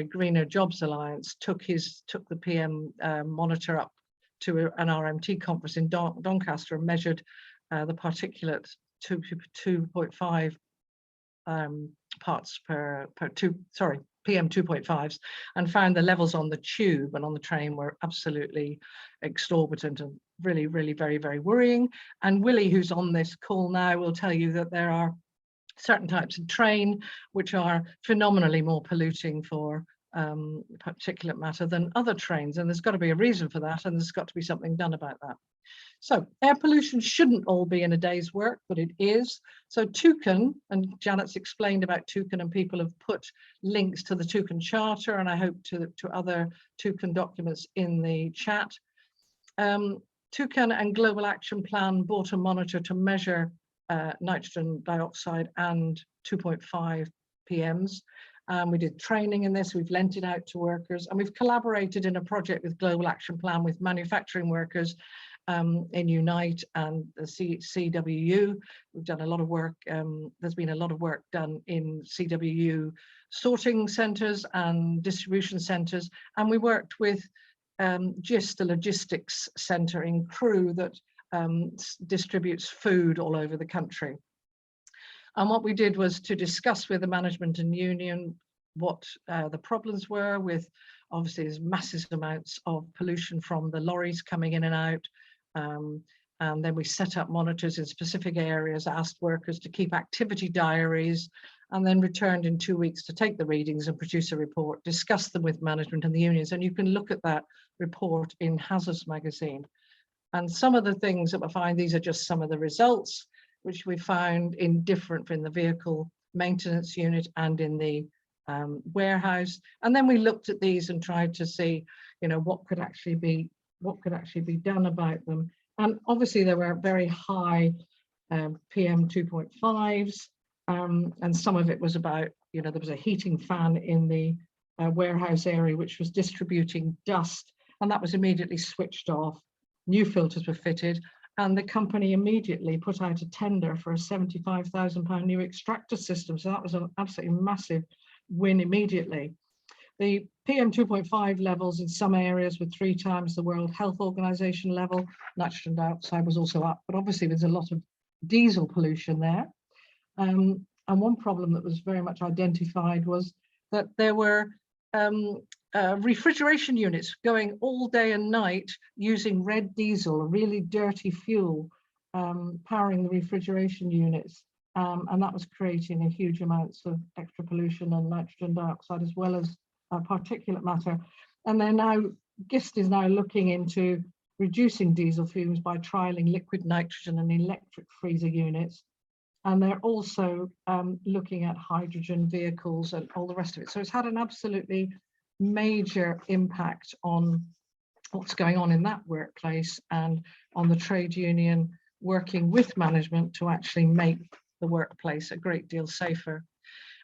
Greener Jobs Alliance took the PM monitor up to an RMT conference in Doncaster and measured the particulate 2.5 parts per PM 2.5s, and found the levels on the tube and on the train were absolutely exorbitant and really, really very, very worrying. And Willie, who's on this call now, will tell you that there are certain types of train which are phenomenally more polluting for particulate matter than other trains, and there's got to be a reason for that, and there's got to be something done about that. So air pollution shouldn't all be in a day's work, but it is. So TUCAN, and Janet's explained about TUCAN, and people have put links to the TUCAN Charter, and I hope to other TUCAN documents in the chat. TUCAN and Global Action Plan bought a monitor to measure nitrogen dioxide and 2.5 PMs. We did training in this, we've lent it out to workers, and we've collaborated in a project with Global Action Plan with manufacturing workers in Unite and the CWU. We've done a lot of work, there's been a lot of work done in CWU sorting centres and distribution centres, and we worked with GIST, the logistics centre in Crewe that distributes food all over the country. And what we did was to discuss with the management and union what the problems were with, obviously there's massive amounts of pollution from the lorries coming in and out. And then we set up monitors in specific areas, asked workers to keep activity diaries, and then returned in 2 weeks to take the readings and produce a report, discuss them with management and the unions. And you can look at that report in Hazards magazine. And some of the things that we find, these are just some of the results, which we found in the vehicle maintenance unit and in the warehouse. And then we looked at these and tried to see, you know, what could actually be done about them. And obviously there were very high PM 2.5s, and some of it was about, you know, there was a heating fan in the warehouse area which was distributing dust, and that was immediately switched off. New filters were fitted, and the company immediately put out a tender for a £75,000 new extractor system. So that was an absolutely massive win immediately. The PM 2.5 levels in some areas were 3 times the World Health Organization level. Nitrogen dioxide was also up, but obviously there's a lot of diesel pollution there. And one problem that was very much identified was that there were refrigeration units going all day and night using red diesel, a really dirty fuel, powering the refrigeration units. And that was creating a huge amounts of extra pollution and nitrogen dioxide, as well as particulate matter. And they're now, GIST is now looking into reducing diesel fumes by trialing liquid nitrogen and electric freezer units. And they're also looking at hydrogen vehicles and all the rest of it. So it's had an absolutely major impact on what's going on in that workplace and on the trade union working with management to actually make the workplace a great deal safer.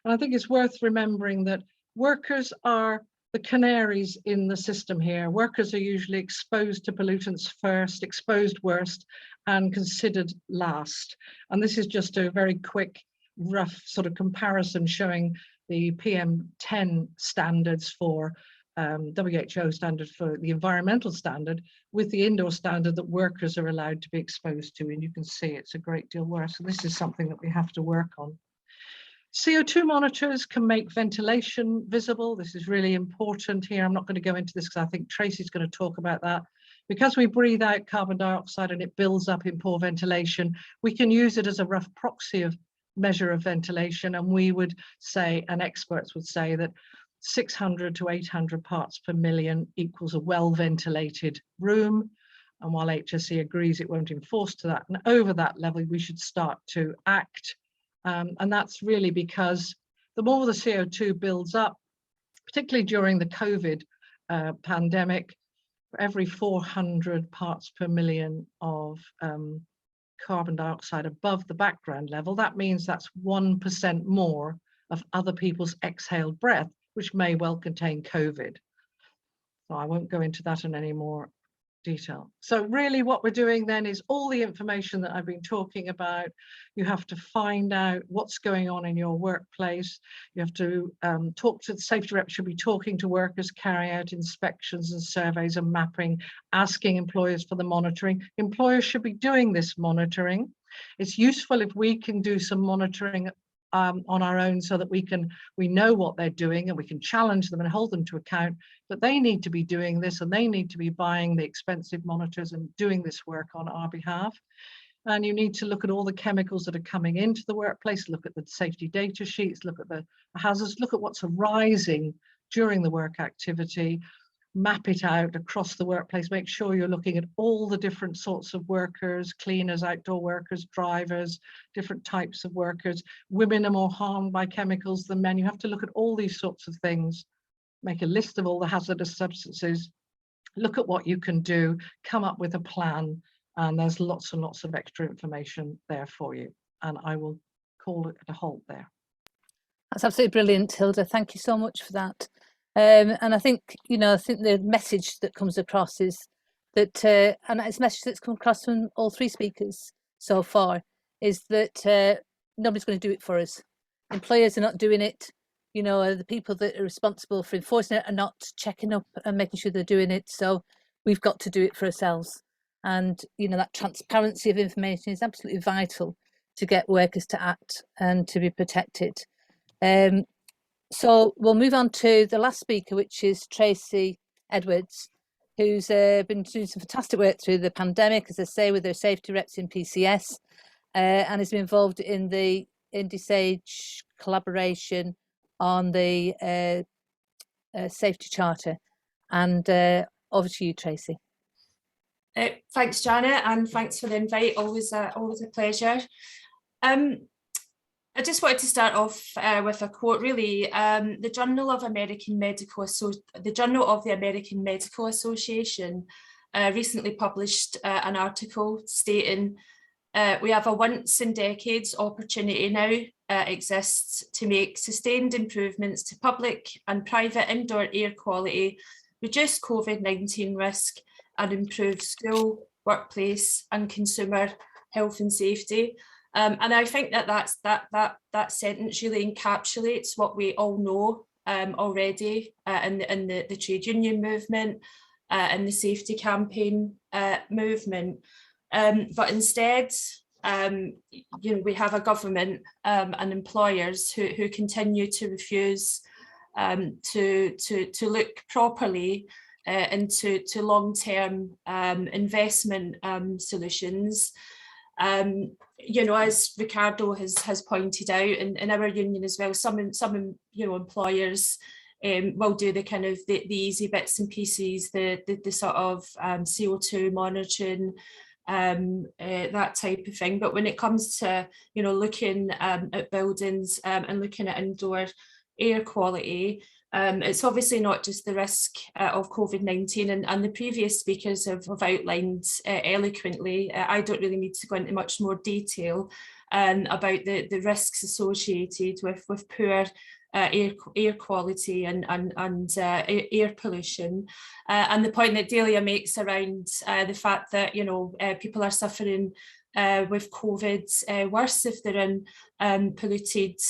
And I think it's worth remembering that workers are the canaries in the system here. Workers are usually exposed to pollutants first, exposed worst, and considered last. And this is just a very quick, rough sort of comparison showing the PM10 standards for WHO standard for the environmental standard with the indoor standard that workers are allowed to be exposed to. And you can see it's a great deal worse. So this is something that we have to work on. CO2 monitors can make ventilation visible. This is really important here. I'm not going to go into this because I think Tracy's going to talk about that. Because we breathe out carbon dioxide and it builds up in poor ventilation, we can use it as a rough proxy of measure of ventilation. And we would say, and experts would say, that 600 to 800 parts per million equals a well-ventilated room. And while HSE agrees it won't enforce to that, and over that level, we should start to act. And that's really because the more the CO2 builds up, particularly during the COVID pandemic, for every 400 parts per million of carbon dioxide above the background level, that means that's 1% more of other people's exhaled breath, which may well contain COVID. So I won't go into that in any more detail. So really what we're doing then is all the information that I've been talking about. You have to find out what's going on in your workplace. You have to talk to the safety rep, should be talking to workers, carrying out inspections and surveys and mapping, asking employers for the monitoring. Employers should be doing this monitoring. It's useful if we can do some monitoring on our own so that we know what they're doing and we can challenge them and hold them to account, but they need to be doing this and they need to be buying the expensive monitors and doing this work on our behalf. And you need to look at all the chemicals that are coming into the workplace, look at the safety data sheets, look at the hazards, look at what's arising during the work activity, map it out across the workplace, make sure you're looking at all the different sorts of workers, cleaners, outdoor workers, drivers, different types of workers. Women are more harmed by chemicals than men. You have to look at all these sorts of things, make a list of all the hazardous substances, look at what you can do, come up with a plan, and there's lots and lots of extra information there for you. And I will call it a halt there. That's absolutely brilliant, Hilda. Thank you so much for that. And I think, I think the message that comes across is that, and it's a message that's come across from all three speakers so far, is that nobody's going to do it for us. Employers are not doing it. The people that are responsible for enforcing it are not checking up and making sure they're doing it. So we've got to do it for ourselves. And, that transparency of information is absolutely vital to get workers to act and to be protected. So we'll move on to the last speaker, which is Tracy Edwards, who's been doing some fantastic work through the pandemic, as I say, with her safety reps in PCS, and has been involved in the IndySage collaboration on the safety charter. And over to you, Tracy. Thanks, Janet, and thanks for the invite. Always a pleasure. I just wanted to start off with a quote, really. The Journal of the American Medical Association recently published an article stating we have a once in decades opportunity now exists to make sustained improvements to public and private indoor air quality, reduce COVID-19 risk, and improve school, workplace, and consumer health and safety. And I think that sentence really encapsulates what we all know already in the trade union movement and the safety campaign movement. But instead, we have a government and employers who continue to refuse to look properly into long-term investment solutions. As Riccardo has pointed out, in our union as well, some employers will do the kind of the easy bits and pieces, the sort of CO2 monitoring, that type of thing. But when it comes to looking at buildings and looking at indoor air quality, it's obviously not just the risk of COVID-19, and the previous speakers have outlined eloquently. I don't really need to go into much more detail about the risks associated with poor air quality and air pollution, and the point that Delia makes around the fact that people are suffering with COVID worse if they're in polluted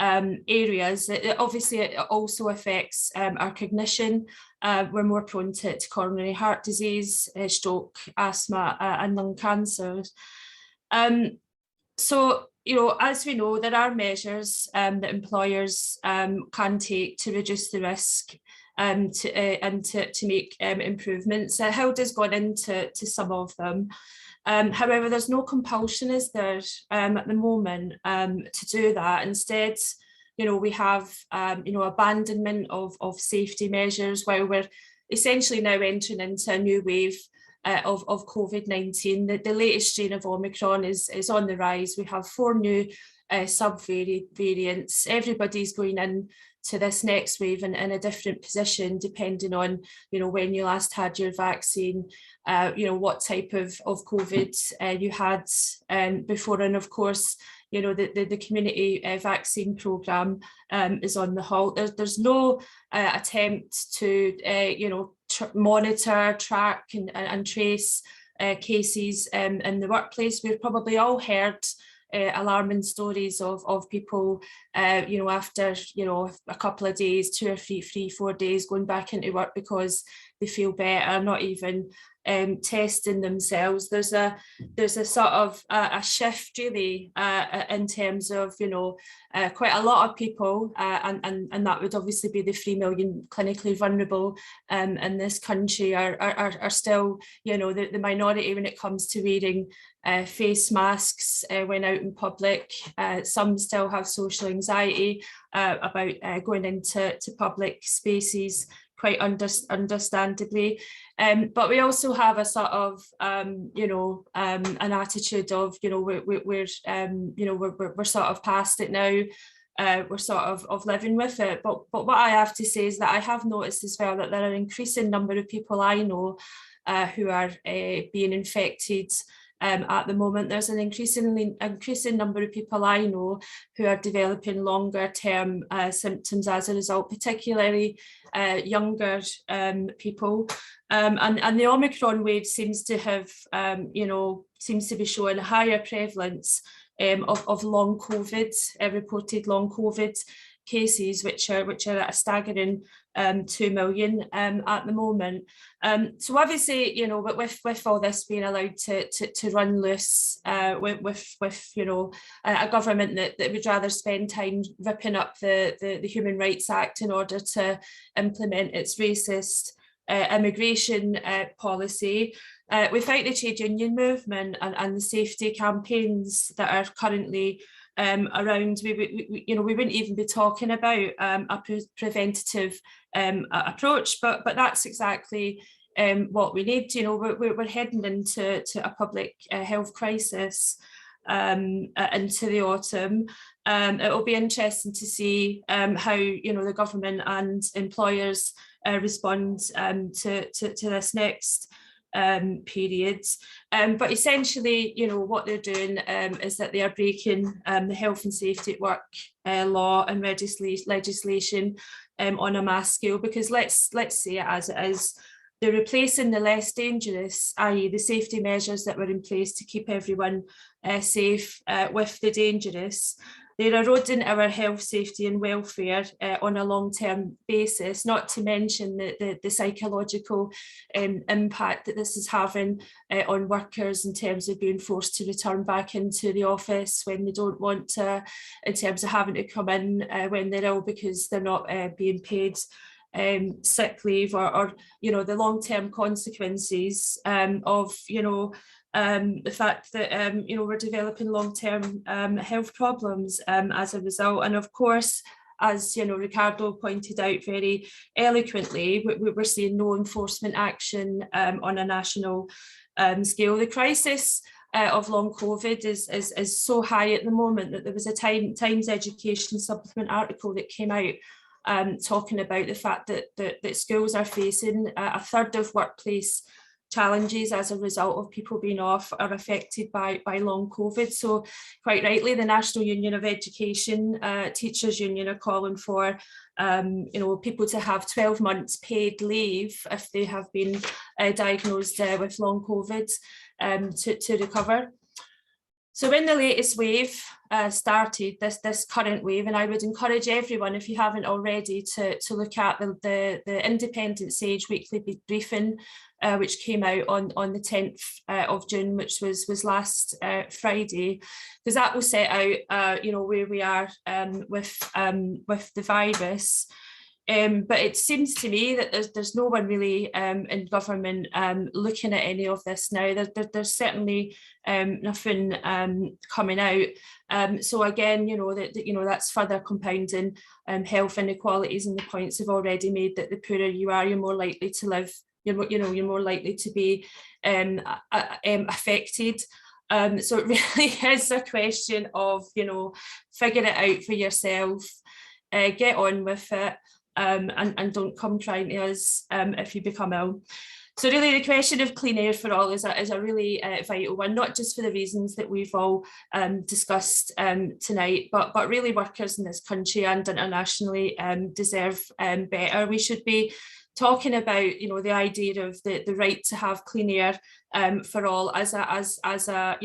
areas. It also affects our cognition. We're more prone to coronary heart disease, stroke, asthma, and lung cancer. So, as we know, there are measures that employers can take to reduce the risk and to make improvements. Hilda's gone into some of them. However, there's no compulsion, is there, at the moment to do that. Instead, we have abandonment of safety measures while we're essentially now entering into a new wave of COVID-19. The latest strain of Omicron is on the rise. We have 4 new sub-variants. Everybody's going in to this next wave in a different position, depending on when you last had your vaccine, what type of COVID you had before, and of course the community vaccine programme is on the halt. There's no attempt to monitor, track and trace cases in the workplace. We've probably all heard alarming stories of people after a couple of days, 2 or 3, 4 days, going back into work because they feel better, not even testing themselves. There's a sort of a shift really in terms of quite a lot of people, and that would obviously be the 3 million clinically vulnerable in this country are still the minority when it comes to wearing face masks when out in public. Some still have social anxiety about going into public spaces, quite understandably. But we also have a sort of an attitude of we're sort of past it now. We're sort of living with it. But what I have to say is that I have noticed as well that there are an increasing number of people I know who are being infected. At the moment, there's an increasing number of people I know who are developing longer term symptoms as a result, particularly younger people. And the Omicron wave seems to have, seems to be showing a higher prevalence of long COVID, reported long COVID cases, which are at a staggering 2 million at the moment. So obviously, but with all this being allowed to run loose, with a government that would rather spend time ripping up the Human Rights Act in order to implement its racist immigration policy, without the trade union movement and the safety campaigns that are currently around, we wouldn't even be talking about a preventative approach, but that's exactly what we need. We're heading into a public health crisis, into the autumn. It will be interesting to see how the government and employers respond to this next period. But essentially, what they're doing is that they are breaking the health and safety at work law and legislation on a mass scale, because let's say it as it is. They're replacing the less dangerous, i.e. the safety measures that were in place to keep everyone safe, with the dangerous. They're eroding our health, safety and welfare on a long-term basis, not to mention the psychological impact that this is having on workers in terms of being forced to return back into the office when they don't want to, in terms of having to come in when they're ill because they're not being paid sick leave, or the long-term consequences of the fact that we're developing long-term health problems as a result. And of course, as Riccardo pointed out very eloquently, we're seeing no enforcement action on a national scale. The crisis of long COVID is so high at the moment that there was a Times Education supplement article that came out talking about the fact that schools are facing a third of workplace challenges as a result of people being off are affected by long COVID. So quite rightly, the National Union of Education Teachers Union are calling for people to have 12 months paid leave if they have been diagnosed with long COVID to recover. So when the latest wave started, this current wave, and I would encourage everyone, if you haven't already, to look at the Independent Sage weekly briefing, which came out on the 10th of June, which was last Friday, because that will set out where we are with the virus. But it seems to me that there's no one really in government looking at any of this now. There's certainly nothing coming out. So again, that's further compounding health inequalities, and the points have already made that the poorer you are, you're more likely to live. You're more likely to be affected. So it really is a question of figure it out for yourself, get on with it. And don't come trying to us if you become ill. So really the question of clean air for all is a really vital one, not just for the reasons that we've all discussed tonight, but really workers in this country and internationally deserve better. We should be talking about the idea of the right to have clean air for all as a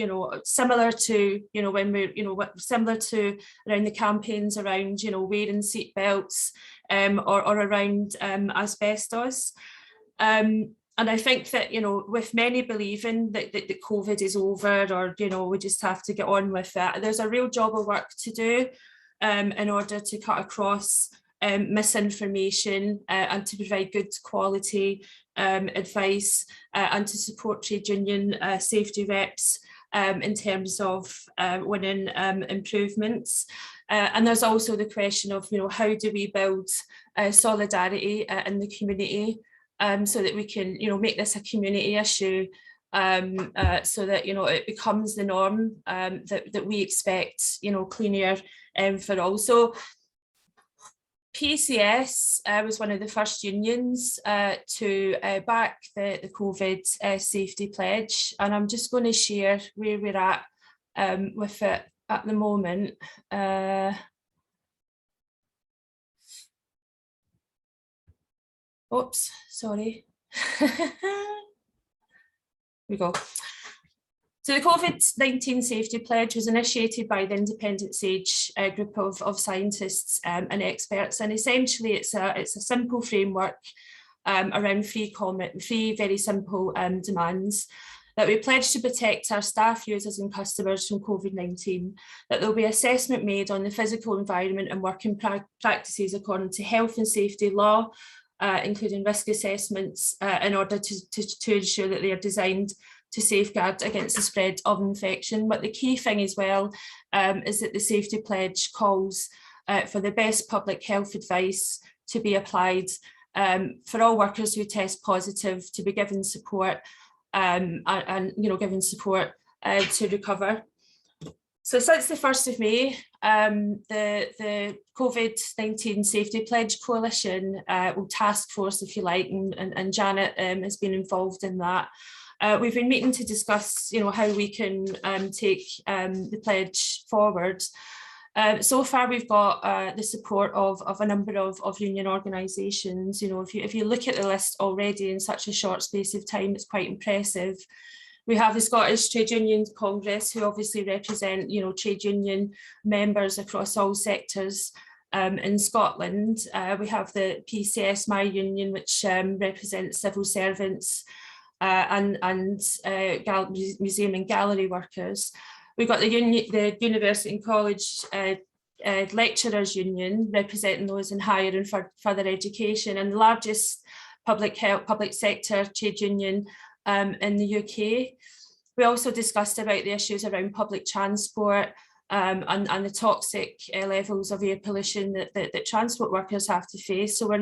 similar to when we're similar to around the campaigns around wearing seat belts or around asbestos. And I think that with many believing that COVID is over, or we just have to get on with it, there's a real job of work to do in order to cut across misinformation and to provide good quality advice and to support trade union safety reps in terms of winning improvements. And there's also the question of how do we build solidarity in the community so that we can make this a community issue, so that it becomes the norm that we expect clean air for all. So PCS was one of the first unions to back the COVID safety pledge, and I'm just going to share where we're at with it at the moment. Oops, sorry. Here we go. So the COVID-19 safety pledge was initiated by the Independent Sage group of scientists and experts, and essentially it's a simple framework around three very simple demands: that we pledge to protect our staff, users and customers from COVID-19, that there will be assessment made on the physical environment and working practices according to health and safety law, including risk assessments in order to ensure that they are designed to safeguard against the spread of infection. But the key thing as well is that the safety pledge calls for the best public health advice to be applied for all workers who test positive to be given support and given support to recover. So since the 1st of May, the COVID-19 Safety Pledge Coalition, or task force, if you like, and Janet has been involved in that. We've been meeting to discuss, how we can take the pledge forward. So far, we've got the support of a number of union organisations. If you look at the list already in such a short space of time, it's quite impressive. We have the Scottish Trade Union Congress, who obviously represent, trade union members across all sectors in Scotland. We have the PCS My Union, which represents civil servants and museum and gallery workers. We've got the University and College Lecturers Union, representing those in higher and further education, and the largest public sector trade union in the UK. We also discussed about the issues around public transport and the toxic levels of air pollution that transport workers have to face. So we're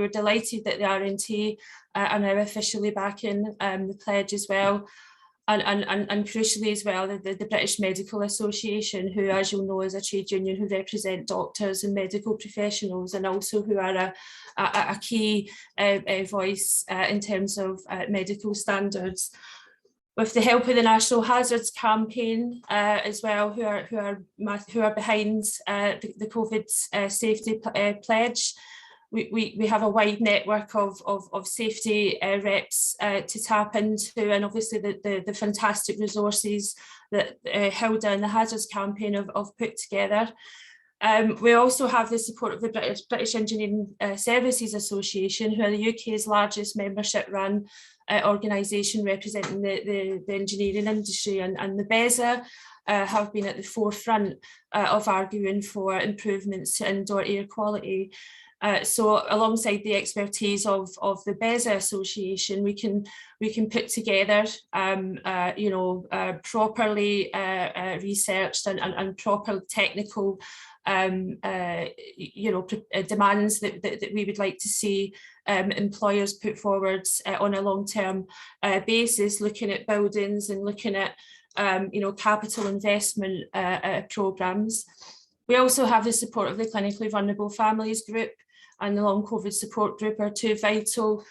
delighted that the RNT are now officially backing the pledge as well. And crucially as well, the British Medical Association, who, as you'll know, is a trade union who represent doctors and medical professionals, and also who are a key voice in terms of medical standards. With the help of the National Hazards Campaign as well, who are behind the COVID Safety Pledge. We have a wide network of safety reps to tap into, and obviously the fantastic resources that Hilda and the Hazards Campaign have put together. We also have the support of the British Engineering Services Association, who are the UK's largest membership-run organisation representing the engineering industry, and the BESA have been at the forefront of arguing for improvements to indoor air quality. So alongside the expertise of the BESA Association, we can put together, properly researched and proper technical, demands that we would like to see employers put forward on a long-term basis, looking at buildings and looking at capital investment programmes. We also have the support of the Clinically Vulnerable Families Group and the Long COVID Support Group, are two vital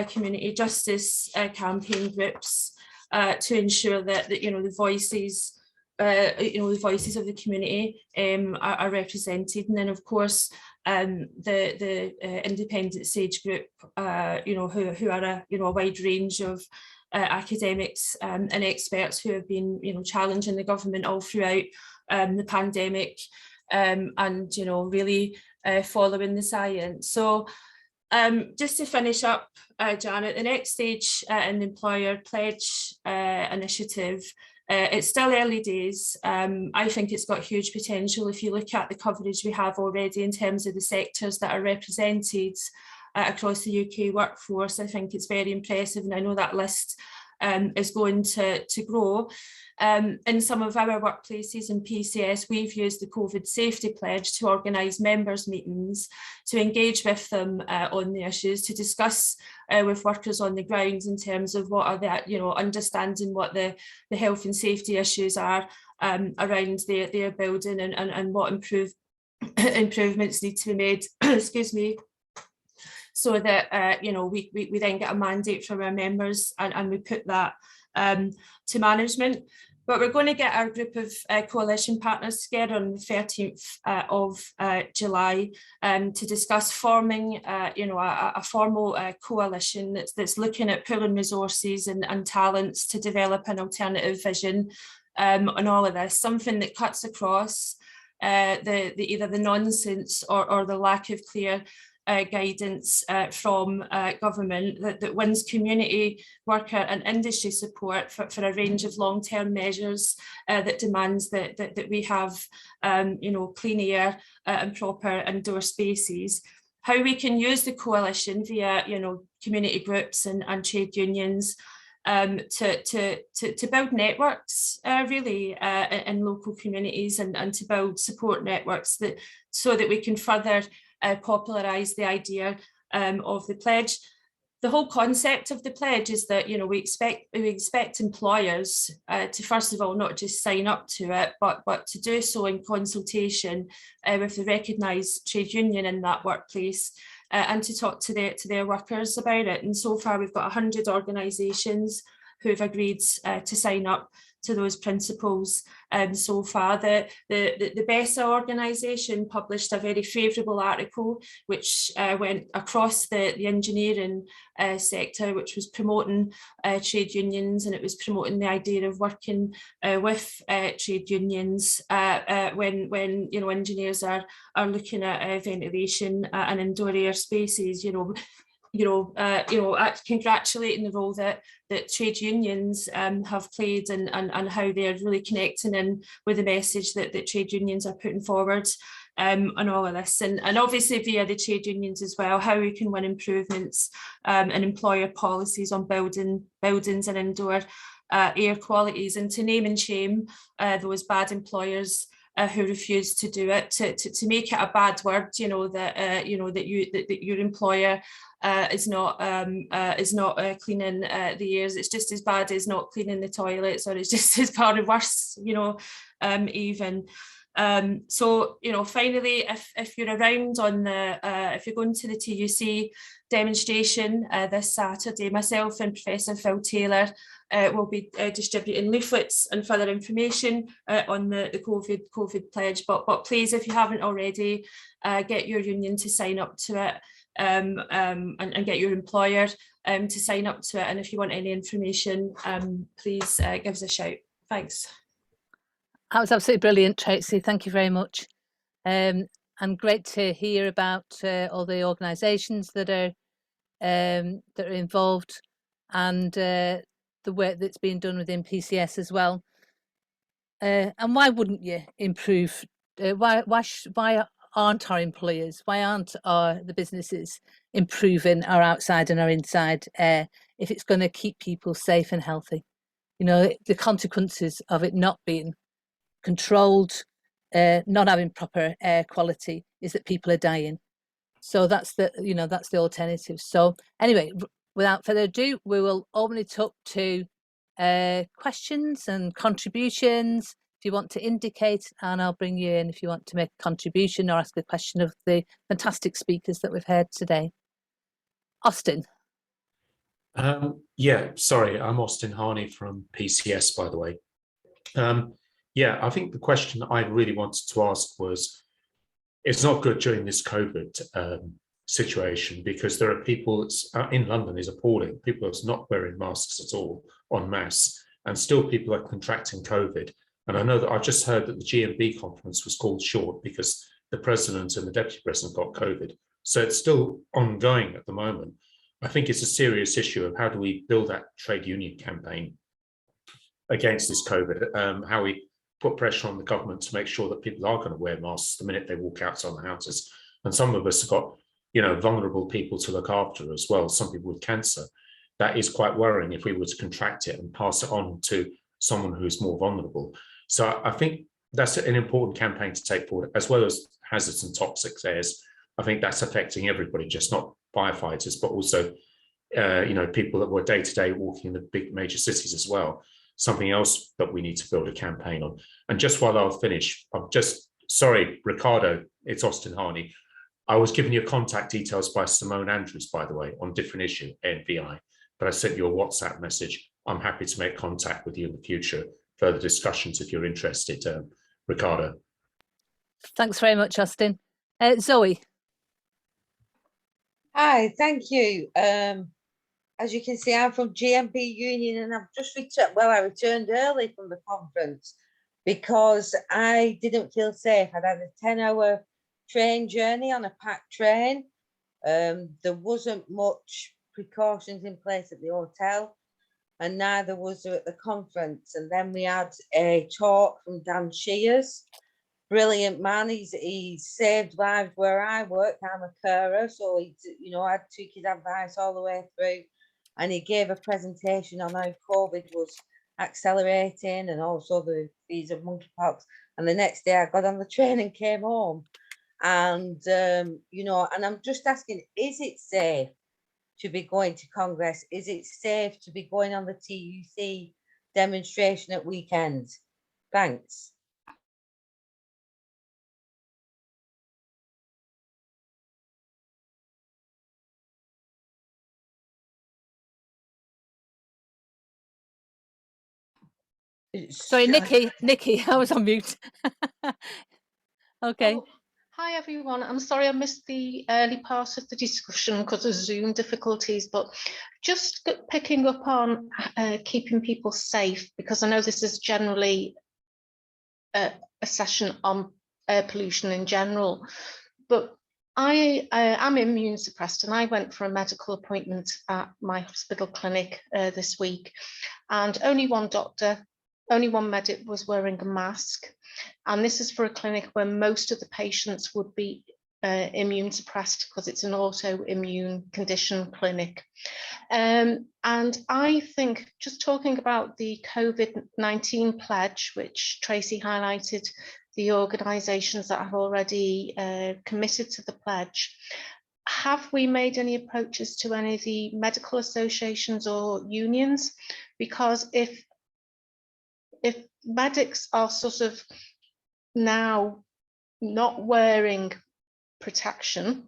community justice campaign groups to ensure that the voices of the community are represented. And then, of course, the Independent Sage Group, who are a wide range of academics and experts who have been, challenging the government all throughout the pandemic, and really following the science. So just to finish up, Janet, the next stage in the Employer Pledge initiative, it's still early days. I think it's got huge potential. If you look at the coverage we have already in terms of the sectors that are represented across the UK workforce, I think it's very impressive, and I know that list is going to grow. In some of our workplaces in PCS, we've used the COVID Safety Pledge to organise members' meetings, to engage with them on the issues, to discuss with workers on the ground in terms of what are the, understanding what the health and safety issues are around their building, and what improvements need to be made, excuse me, so that we then get a mandate from our members, and we put that to management. But we're going to get our group of coalition partners together on the 13th of July to discuss forming a formal coalition that's looking at pooling resources and talents to develop an alternative vision on all of this, something that cuts across either the nonsense or the lack of clear guidance from government, that wins community, worker and industry support for a range of long-term measures that demands that we have clean air and proper indoor spaces. How we can use the coalition via community groups and trade unions to build networks really in local communities, and to build support networks so that we can further popularise the idea of the pledge. the whole concept of the pledge is that, you know, we expect employers to, first of all, not just sign up to it, but to do so in consultation with the recognised trade union in that workplace, and to talk to their workers about it. And so far we've got 100 organisations who have agreed to sign up to those principles. So far, the BESA organisation published a very favourable article which went across the engineering sector, which was promoting trade unions, and it was promoting the idea of working with trade unions when you know, engineers are looking at ventilation and indoor air spaces. Congratulating the role that trade unions have played, and how they're really connecting in with the message that trade unions are putting forward on all of this, and obviously via the trade unions as well, how we can win improvements in employer policies on buildings and indoor air qualities, and to name and shame those bad employers who refuse to do it, to make it a bad word, that your employer is not cleaning the airs. It's just as bad as not cleaning the toilets, or it's just as bad or worse, even. So, finally, if you're around on the, if you're going to the TUC demonstration this Saturday, myself and Professor Phil Taylor will be distributing leaflets and further information on the COVID pledge. But please, if you haven't already, get your union to sign up to it, and get your employer to sign up to it. And if you want any information, please give us a shout. Thanks. That was absolutely brilliant, Tracy. Thank you very much. And great to hear about all the organisations that are involved, and the work that's being done within PCS as well. And why wouldn't you improve? Why aren't our employers? Why aren't the businesses improving our outside and our inside air if it's going to keep people safe and healthy? The consequences of it not being controlled, not having proper air quality, is that people are dying. So that's the alternative. So anyway, without further ado, we will open it up to questions and contributions. If you want to indicate, and I'll bring you in if you want to make a contribution or ask a question of the fantastic speakers that we've heard today. Austin. Yeah, sorry, I'm Austin Harney from PCS, by the way. Yeah, I think the question I really wanted to ask was, it's not good during this COVID situation, because there are people in London is appalling. People are not wearing masks at all en masse, and still people are contracting COVID. And I know that I just heard that the GMB conference was called short because the president and the deputy president got COVID. So it's still ongoing at the moment. I think it's a serious issue of how do we build that trade union campaign against this COVID, how we put pressure on the government to make sure that people are going to wear masks the minute they walk outside the houses. And some of us have got, vulnerable people to look after as well, some people with cancer. That is quite worrying if we were to contract it and pass it on to someone who's more vulnerable. So I think that's an important campaign to take forward, as well as hazards and toxic airs. I think that's affecting everybody, just not firefighters, but also, people that were day-to-day walking in the big major cities as well. Something else that we need to build a campaign on. And just while I'll finish, sorry, Riccardo, it's Austin Harney. I was given your contact details by Simone Andrews, by the way, on different issue, NVI, but I sent you a WhatsApp message. I'm happy to make contact with you in the future, further discussions if you're interested, Riccardo. Thanks very much, Austin. Zoe. Hi, thank you. As you can see, I'm from GMB Union, and I've just returned. Well, I returned early from the conference because I didn't feel safe. I'd had a 10-hour train journey on a packed train. There wasn't much precautions in place at the hotel, and neither was there at the conference. And then we had a talk from Dan Shears. Brilliant man. He saved lives where I work. I'm a carer, so I took his advice all the way through. And he gave a presentation on how COVID was accelerating, and also the fees of monkeypox. And the next day I got on the train and came home. And, and I'm just asking, is it safe? to be going to Congress? Is it safe to be going on the TUC demonstration at weekends? Thanks. Sorry, Nikki, I was on mute. Okay. Oh, hi everyone. I'm sorry I missed the early part of the discussion because of Zoom difficulties, but just picking up on keeping people safe, because I know this is generally a session on air pollution in general, but I am immune suppressed, and I went for a medical appointment at my hospital clinic this week, and only one medic was wearing a mask. And this is for a clinic where most of the patients would be immune suppressed because it's an autoimmune condition clinic. And I think, just talking about the COVID-19 pledge, which Tracy highlighted, the organisations that have already committed to the pledge, have we made any approaches to any of the medical associations or unions? Because if medics are sort of now not wearing protection,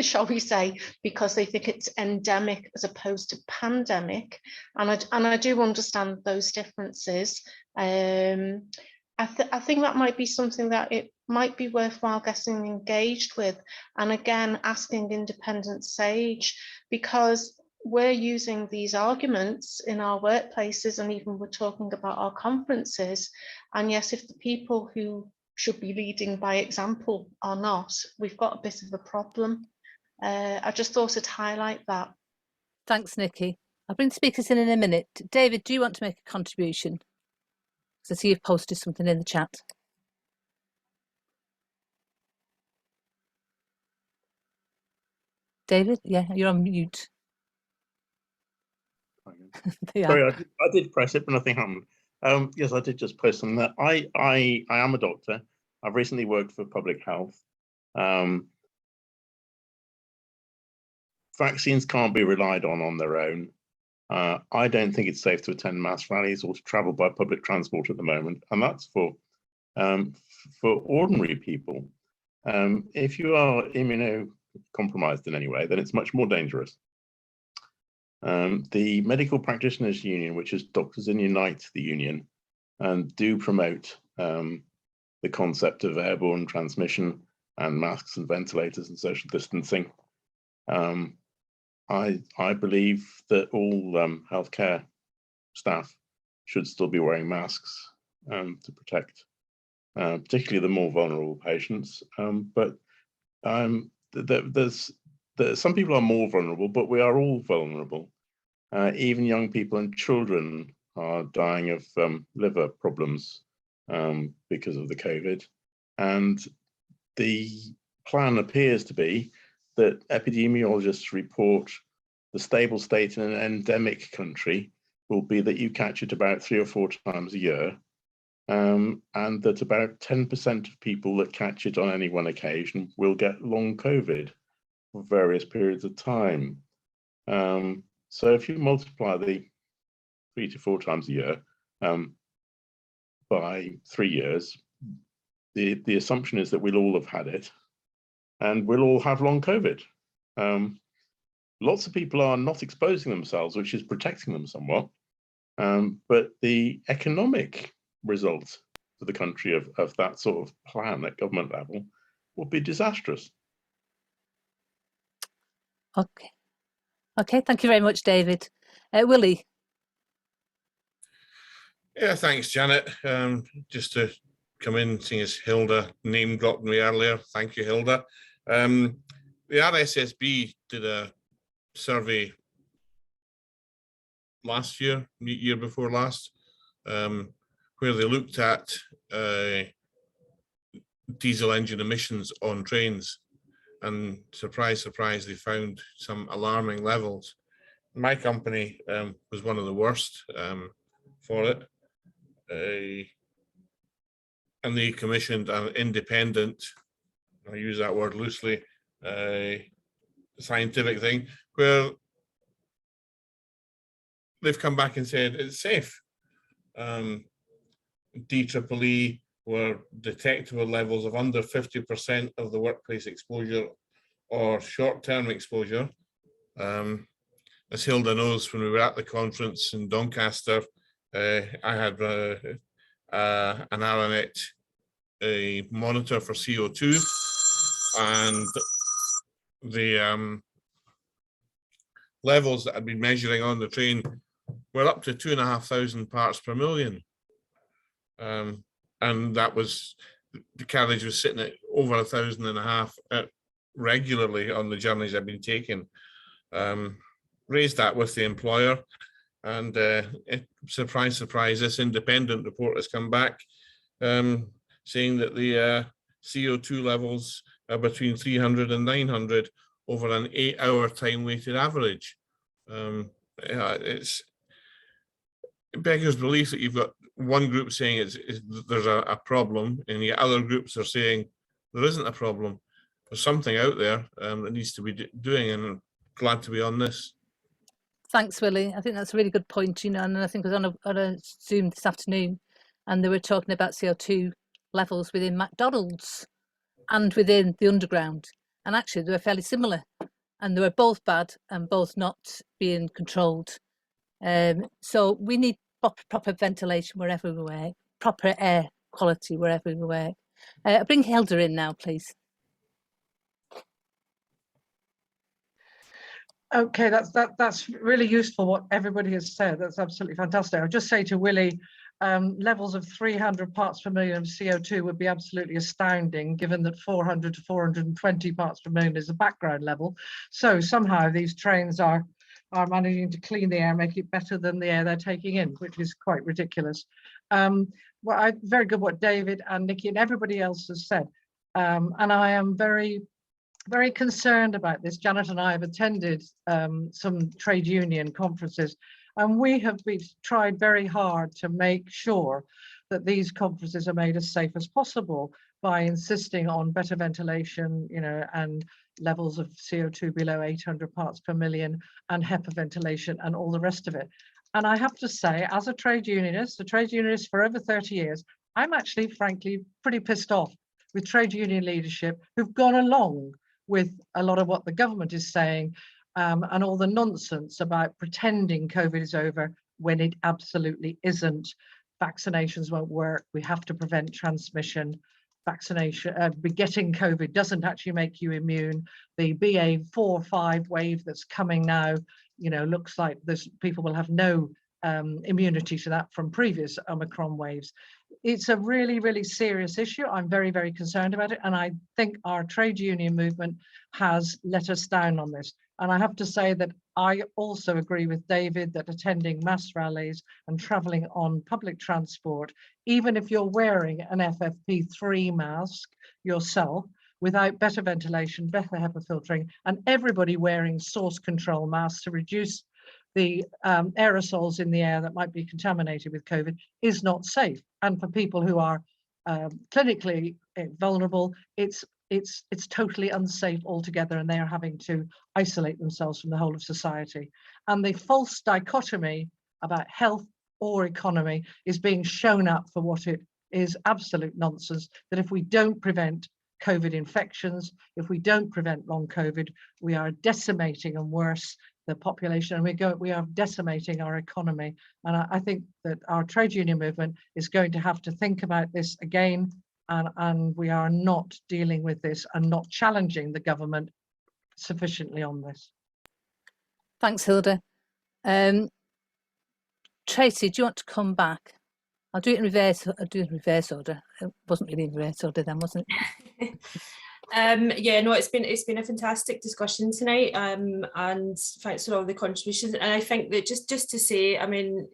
shall we say, because they think it's endemic as opposed to pandemic, and I do understand those differences. I think that might be something that it might be worthwhile getting engaged with, and again asking Independent Sage, because we're using these arguments in our workplaces, and even we're talking about our conferences, and yes, if the people who should be leading by example are not, we've got a bit of a problem. I just thought I'd highlight that. Thanks, Nikki. I'll bring speakers in a minute. David, do you want to make a contribution? Because I see you've posted something in the chat. David, yeah, you're on mute. Sorry, I did press it, but nothing happened. Yes, I did just post on that. I am a doctor. I've recently worked for public health. Vaccines can't be relied on their own. I don't think it's safe to attend mass rallies or to travel by public transport at the moment, and that's for ordinary people. If you are immunocompromised in any way, then it's much more dangerous. The Medical Practitioners Union, which is Doctors in Unite, the union, do promote the concept of airborne transmission and masks and ventilators and social distancing. I believe that all healthcare staff should still be wearing masks to protect particularly the more vulnerable patients. But some people are more vulnerable, but we are all vulnerable. Even young people and children are dying of liver problems because of the COVID. And the plan appears to be that epidemiologists report the stable state in an endemic country will be that you catch it about 3 or 4 times a year, and that about 10% of people that catch it on any one occasion will get long COVID for various periods of time. So if you multiply the 3 to 4 times a year by 3 years, the assumption is that we'll all have had it and we'll all have long COVID. Lots of people are not exposing themselves, which is protecting them somewhat. But the economic result for the country of that sort of plan at government level will be disastrous. Okay. Okay, thank you very much, David. Willie. Yeah, thanks, Janet. Just to come in, seeing as Hilda name dropped me earlier. Thank you, Hilda. The RSSB did a survey last year before last, where they looked at diesel engine emissions on trains, and surprise, surprise, they found some alarming levels. My company was one of the worst for it, and they commissioned an independent, I use that word loosely, scientific thing, where they've come back and said it's safe. DEEE were detectable levels of under 50% of the workplace exposure or short-term exposure. As Hilda knows, when we were at the conference in Doncaster, I had an Aranet, a monitor for CO2, and the levels that I'd been measuring on the train were up to 2,500 parts per million. And that was, the carriage was sitting at over 1,500 regularly on the journeys I've been taking. Raised that with the employer, and surprise, surprise, this independent report has come back saying that the CO2 levels are between 300 and 900 over an 8-hour time-weighted average. It beggars belief that you've got one group saying there's a problem, and yet other groups are saying there isn't a problem. There's something out there that needs to be doing, and I'm glad to be on this. Thanks, Willie. I think that's a really good point, you know, and I think I was on a Zoom this afternoon, and they were talking about CO2 levels within McDonald's and within the underground, and actually they were fairly similar, and they were both bad and both not being controlled. So we need proper ventilation wherever we work, proper air quality wherever we work. Bring Hilda in now, please. Okay, that's really useful what everybody has said. That's absolutely fantastic. I'll just say to Willie, levels of 300 parts per million of CO2 would be absolutely astounding, given that 400 to 420 parts per million is the background level. So somehow these trains are managing to clean the air, make it better than the air they're taking in, which is quite ridiculous. Very good what David and Nikki and everybody else has said. And I am very concerned about this. Janet and I have attended some trade union conferences, and we have tried very hard to make sure that these conferences are made as safe as possible by insisting on better ventilation, you know, and levels of CO2 below 800 parts per million, and HEPA ventilation and all the rest of it. And I have to say, as a trade unionist for over 30 years, I'm actually, frankly, pretty pissed off with trade union leadership who've gone along with a lot of what the government is saying, and all the nonsense about pretending COVID is over when it absolutely isn't. Vaccinations won't work. We have to prevent transmission. Getting COVID doesn't actually make you immune. The BA 4 or 5 wave that's coming now, you know, looks like people will have no immunity to that from previous Omicron waves. It's a really, really serious issue. I'm very, very concerned about it. And I think our trade union movement has let us down on this. And I have to say that I also agree with David that attending mass rallies and traveling on public transport, even if you're wearing an FFP3 mask yourself, without better ventilation, better HEPA filtering, and everybody wearing source control masks to reduce the aerosols in the air that might be contaminated with COVID, is not safe. And for people who are clinically vulnerable, it's totally unsafe altogether, and they are having to isolate themselves from the whole of society. And the false dichotomy about health or economy is being shown up for what it is, absolute nonsense, that if we don't prevent COVID infections, if we don't prevent long COVID, we are decimating, and worse, the population, and we are decimating our economy. And I think that our trade union movement is going to have to think about this again, and we are not dealing with this and not challenging the government sufficiently on this. Thanks, Hilda. Tracy, do you want to come back? I'll do it in reverse. I'll do it in reverse order. It wasn't really in reverse order then, wasn't it? Yeah, no, it's been a fantastic discussion tonight, and thanks for all the contributions. And I think that just to say, I mean,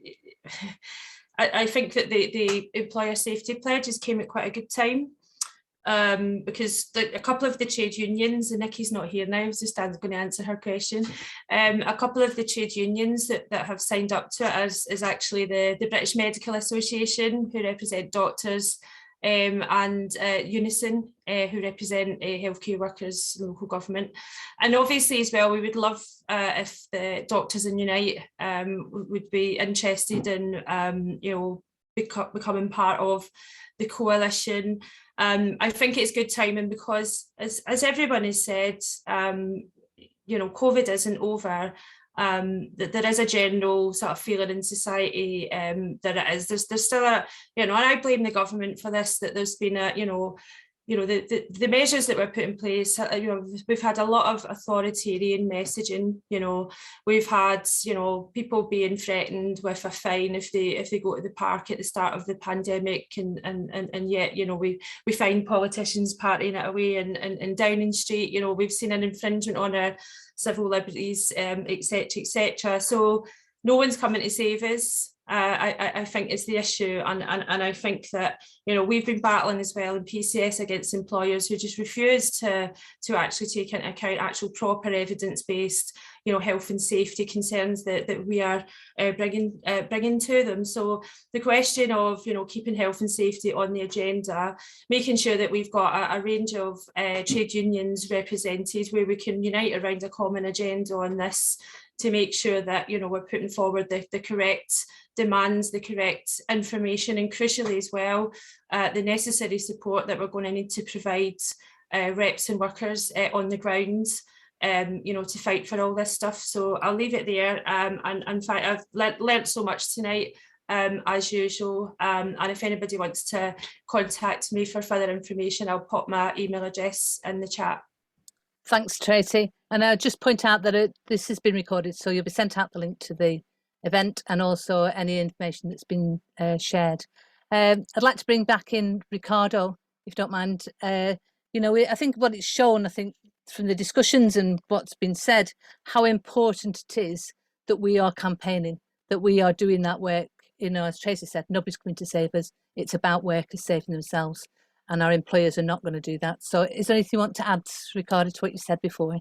I think that the employer safety pledges came at quite a good time, because a couple of the trade unions, and Nikki's not here now, so Stan's going to answer her question. A couple of the trade unions that have signed up to it is actually the British Medical Association, who represent doctors, and Unison, who represent healthcare workers, local government. And obviously as well, we would love if the Doctors in Unite would be interested in, you know, becoming part of the coalition. I think it's good timing because, as everyone has said, you know, COVID isn't over. That there is a general sort of feeling in society that it is. There's still a, you know, and I blame the government for this, that there's been a, you know, the measures that were put in place, you know, we've had a lot of authoritarian messaging. You know, we've had, you know, people being threatened with a fine if they go to the park at the start of the pandemic, and yet, you know, we find politicians partying it away in Downing Street. You know, we've seen an infringement on our civil liberties, etc., etc. So no one's coming to save us. I think is the issue, and I think that, you know, we've been battling as well in PCS against employers who just refuse to actually take into account actual proper evidence-based, you know, health and safety concerns that we are bringing to them. So the question of, you know, keeping health and safety on the agenda, making sure that we've got a range of trade unions represented where we can unite around a common agenda on this, to make sure that, you know, we're putting forward the correct demands, the correct information, and crucially as well, the necessary support that we're going to need to provide reps and workers on the ground, you know, to fight for all this stuff. So I'll leave it there. And in fact, I've learnt so much tonight, as usual. And if anybody wants to contact me for further information, I'll pop my email address in the chat. Thanks, Tracy. And I'll just point out that this has been recorded, so you'll be sent out the link to the event and also any information that's been shared. I'd like to bring back in Riccardo, if you don't mind. You know, I think what it's shown, I think, from the discussions and what's been said, how important it is that we are campaigning, that we are doing that work. You know, as Tracy said, nobody's coming to save us. It's about workers saving themselves, and our employers are not going to do that. So is there anything you want to add, Riccardo, to what you said before?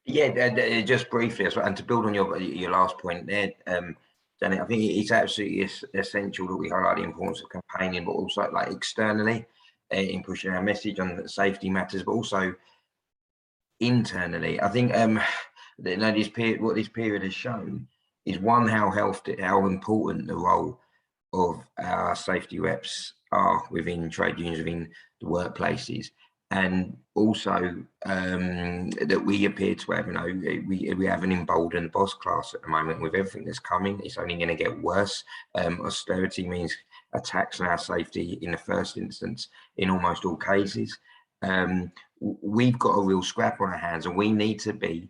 Yeah, just briefly as well, and to build on your last point there, Janet, I think it's absolutely essential that we highlight the importance of campaigning, but also like externally in pushing our message on safety matters, but also internally. I think you know, what this period has shown is, one, how important the role of our safety reps are within trade unions, within the workplaces, and also that we appear to have, you know, we have an emboldened boss class at the moment. With everything that's coming, it's only going to get worse. Austerity means attacks on our safety in the first instance in almost all cases. We've got a real scrap on our hands, and we need to be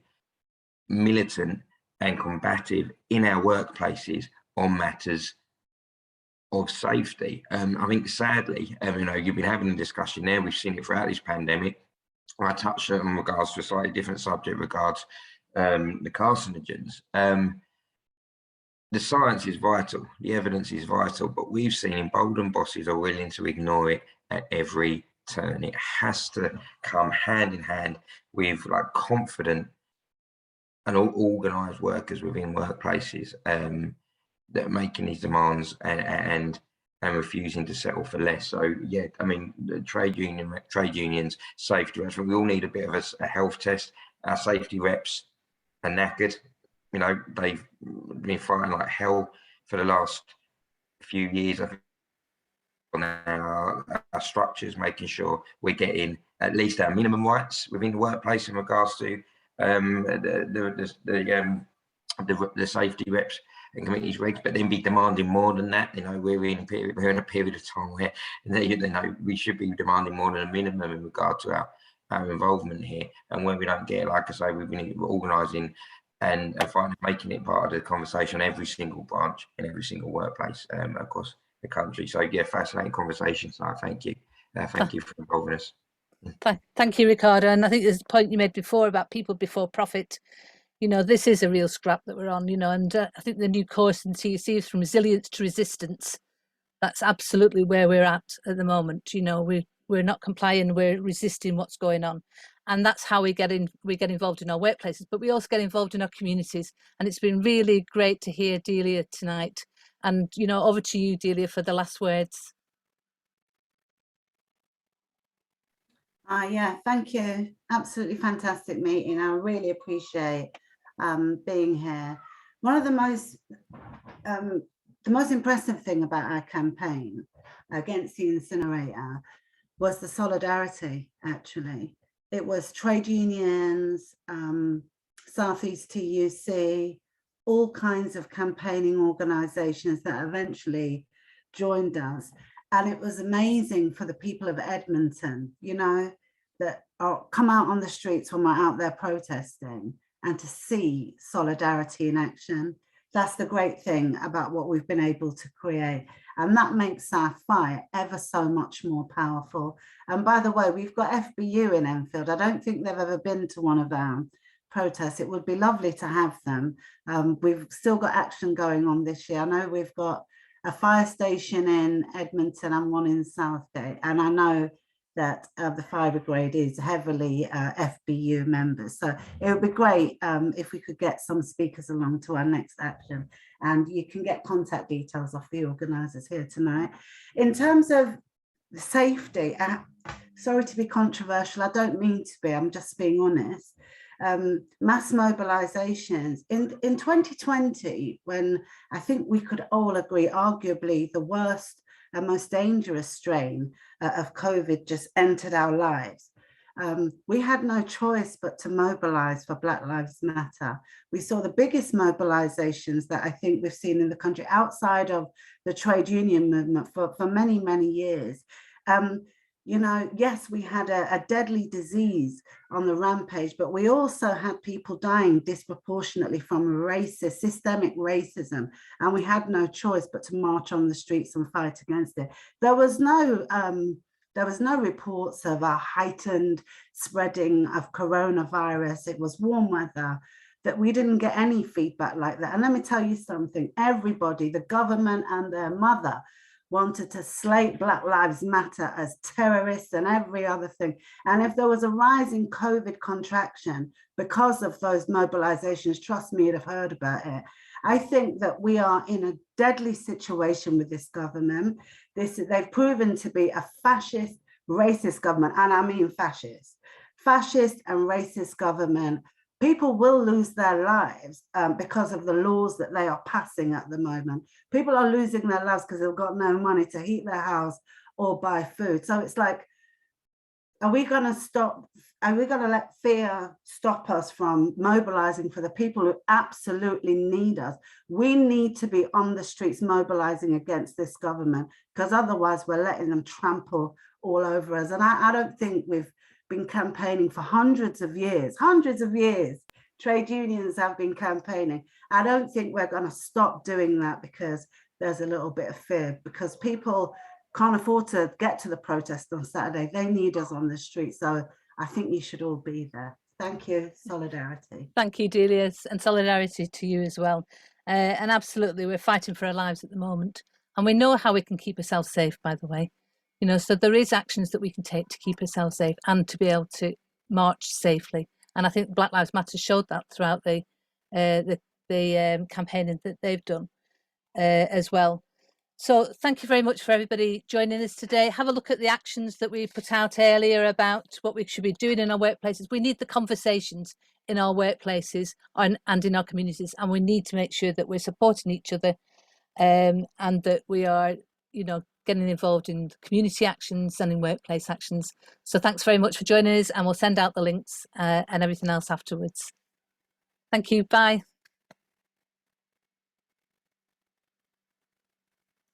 militant and combative in our workplaces on matters of safety. I think sadly, you know, you've been having a discussion there, we've seen it throughout this pandemic. I touched on regards to a slightly different subject, regards the carcinogens. The science is vital, the evidence is vital, but we've seen emboldened bosses are willing to ignore it at every turn. It has to come hand in hand with like confident and organised workers within workplaces that are making these demands and refusing to settle for less. So yeah, I mean, the trade unions, safety reps, we all need a bit of a health test. Our safety reps are knackered. You know, they've been fighting like hell for the last few years. I think on our structures, making sure we're getting at least our minimum rights within the workplace in regards to the safety reps and committees regs, but then be demanding more than that. You know, we're in a period of time where, you know, we should be demanding more than a minimum in regard to our involvement here. And when we don't get it, like I say, we've been organising and finally making it part of the conversation on every single branch in every single workplace across the country. So yeah, fascinating conversation. So thank you. Thank you for involving us. Thank you, Riccardo. And I think there's a point you made before about people before profit. You know, this is a real scrap that we're on, you know, and I think the new course in TUC is from resilience to resistance. That's absolutely where we're at the moment. You know, we're not complying, we're resisting what's going on. And that's how we get involved in our workplaces, but we also get involved in our communities. And it's been really great to hear Delia tonight. And, you know, over to you, Delia, for the last words. Yeah, thank you. Absolutely fantastic meeting. I really appreciate being here. One of the most impressive thing about our campaign against the incinerator was the solidarity, actually. It was trade unions, Southeast TUC, all kinds of campaigning organizations that eventually joined us. And it was amazing for the people of Edmonton, you know, that come out on the streets when we're out there protesting and to see solidarity in action. That's the great thing about what we've been able to create. And that makes our fight ever so much more powerful. And by the way, we've got FBU in Enfield. I don't think they've ever been to one of our protests. It would be lovely to have them. We've still got action going on this year. I know we've got a fire station in Edmonton and one in Southgate. And I know that the fire brigade is heavily FBU members. So it would be great if we could get some speakers along to our next action. And you can get contact details off the organisers here tonight. In terms of safety, sorry to be controversial, I don't mean to be, I'm just being honest. Mass mobilizations in 2020, when I think we could all agree, arguably the worst and most dangerous strain of COVID just entered our lives. We had no choice but to mobilize for Black Lives Matter. We saw the biggest mobilizations that I think we've seen in the country outside of the trade union movement for many, many years. You know, yes, we had a deadly disease on the rampage, but we also had people dying disproportionately from racist, systemic racism, and we had no choice but to march on the streets and fight against it. There was no reports of a heightened spreading of coronavirus. It was warm weather, that we didn't get any feedback like that. And let me tell you something, everybody, the government and their mother, wanted to slate Black Lives Matter as terrorists and every other thing. And if there was a rise in COVID contraction because of those mobilizations, trust me, you'd have heard about it. I think that we are in a deadly situation with this government. They've proven to be a fascist, racist government, and I mean fascist and racist government. People will lose their lives because of the laws that they are passing at the moment. People are losing their lives because they've got no money to heat their house or buy food. So it's like, are we going to stop? Are we going to let fear stop us from mobilizing for the people who absolutely need us? We need to be on the streets mobilizing against this government, because otherwise we're letting them trample all over us. And I don't think we've been campaigning for hundreds of years. Trade unions have been campaigning. I don't think we're going to stop doing that because there's a little bit of fear, because people can't afford to get to the protest on Saturday. They need us on the street. So I think you should all be there. Thank you. Solidarity. Thank you, Delia, and solidarity to you as well. And absolutely, we're fighting for our lives at the moment. And we know how we can keep ourselves safe, by the way. You know, so there is actions that we can take to keep ourselves safe and to be able to march safely. And I think Black Lives Matter showed that throughout the campaigning that they've done as well. So thank you very much for everybody joining us today. Have a look at the actions that we put out earlier about what we should be doing in our workplaces. We need the conversations in our workplaces and in our communities, and we need to make sure that we're supporting each other and that we are, you know, getting involved in community actions and in workplace actions. So thanks very much for joining us, and we'll send out the links and everything else afterwards. Thank you. Bye.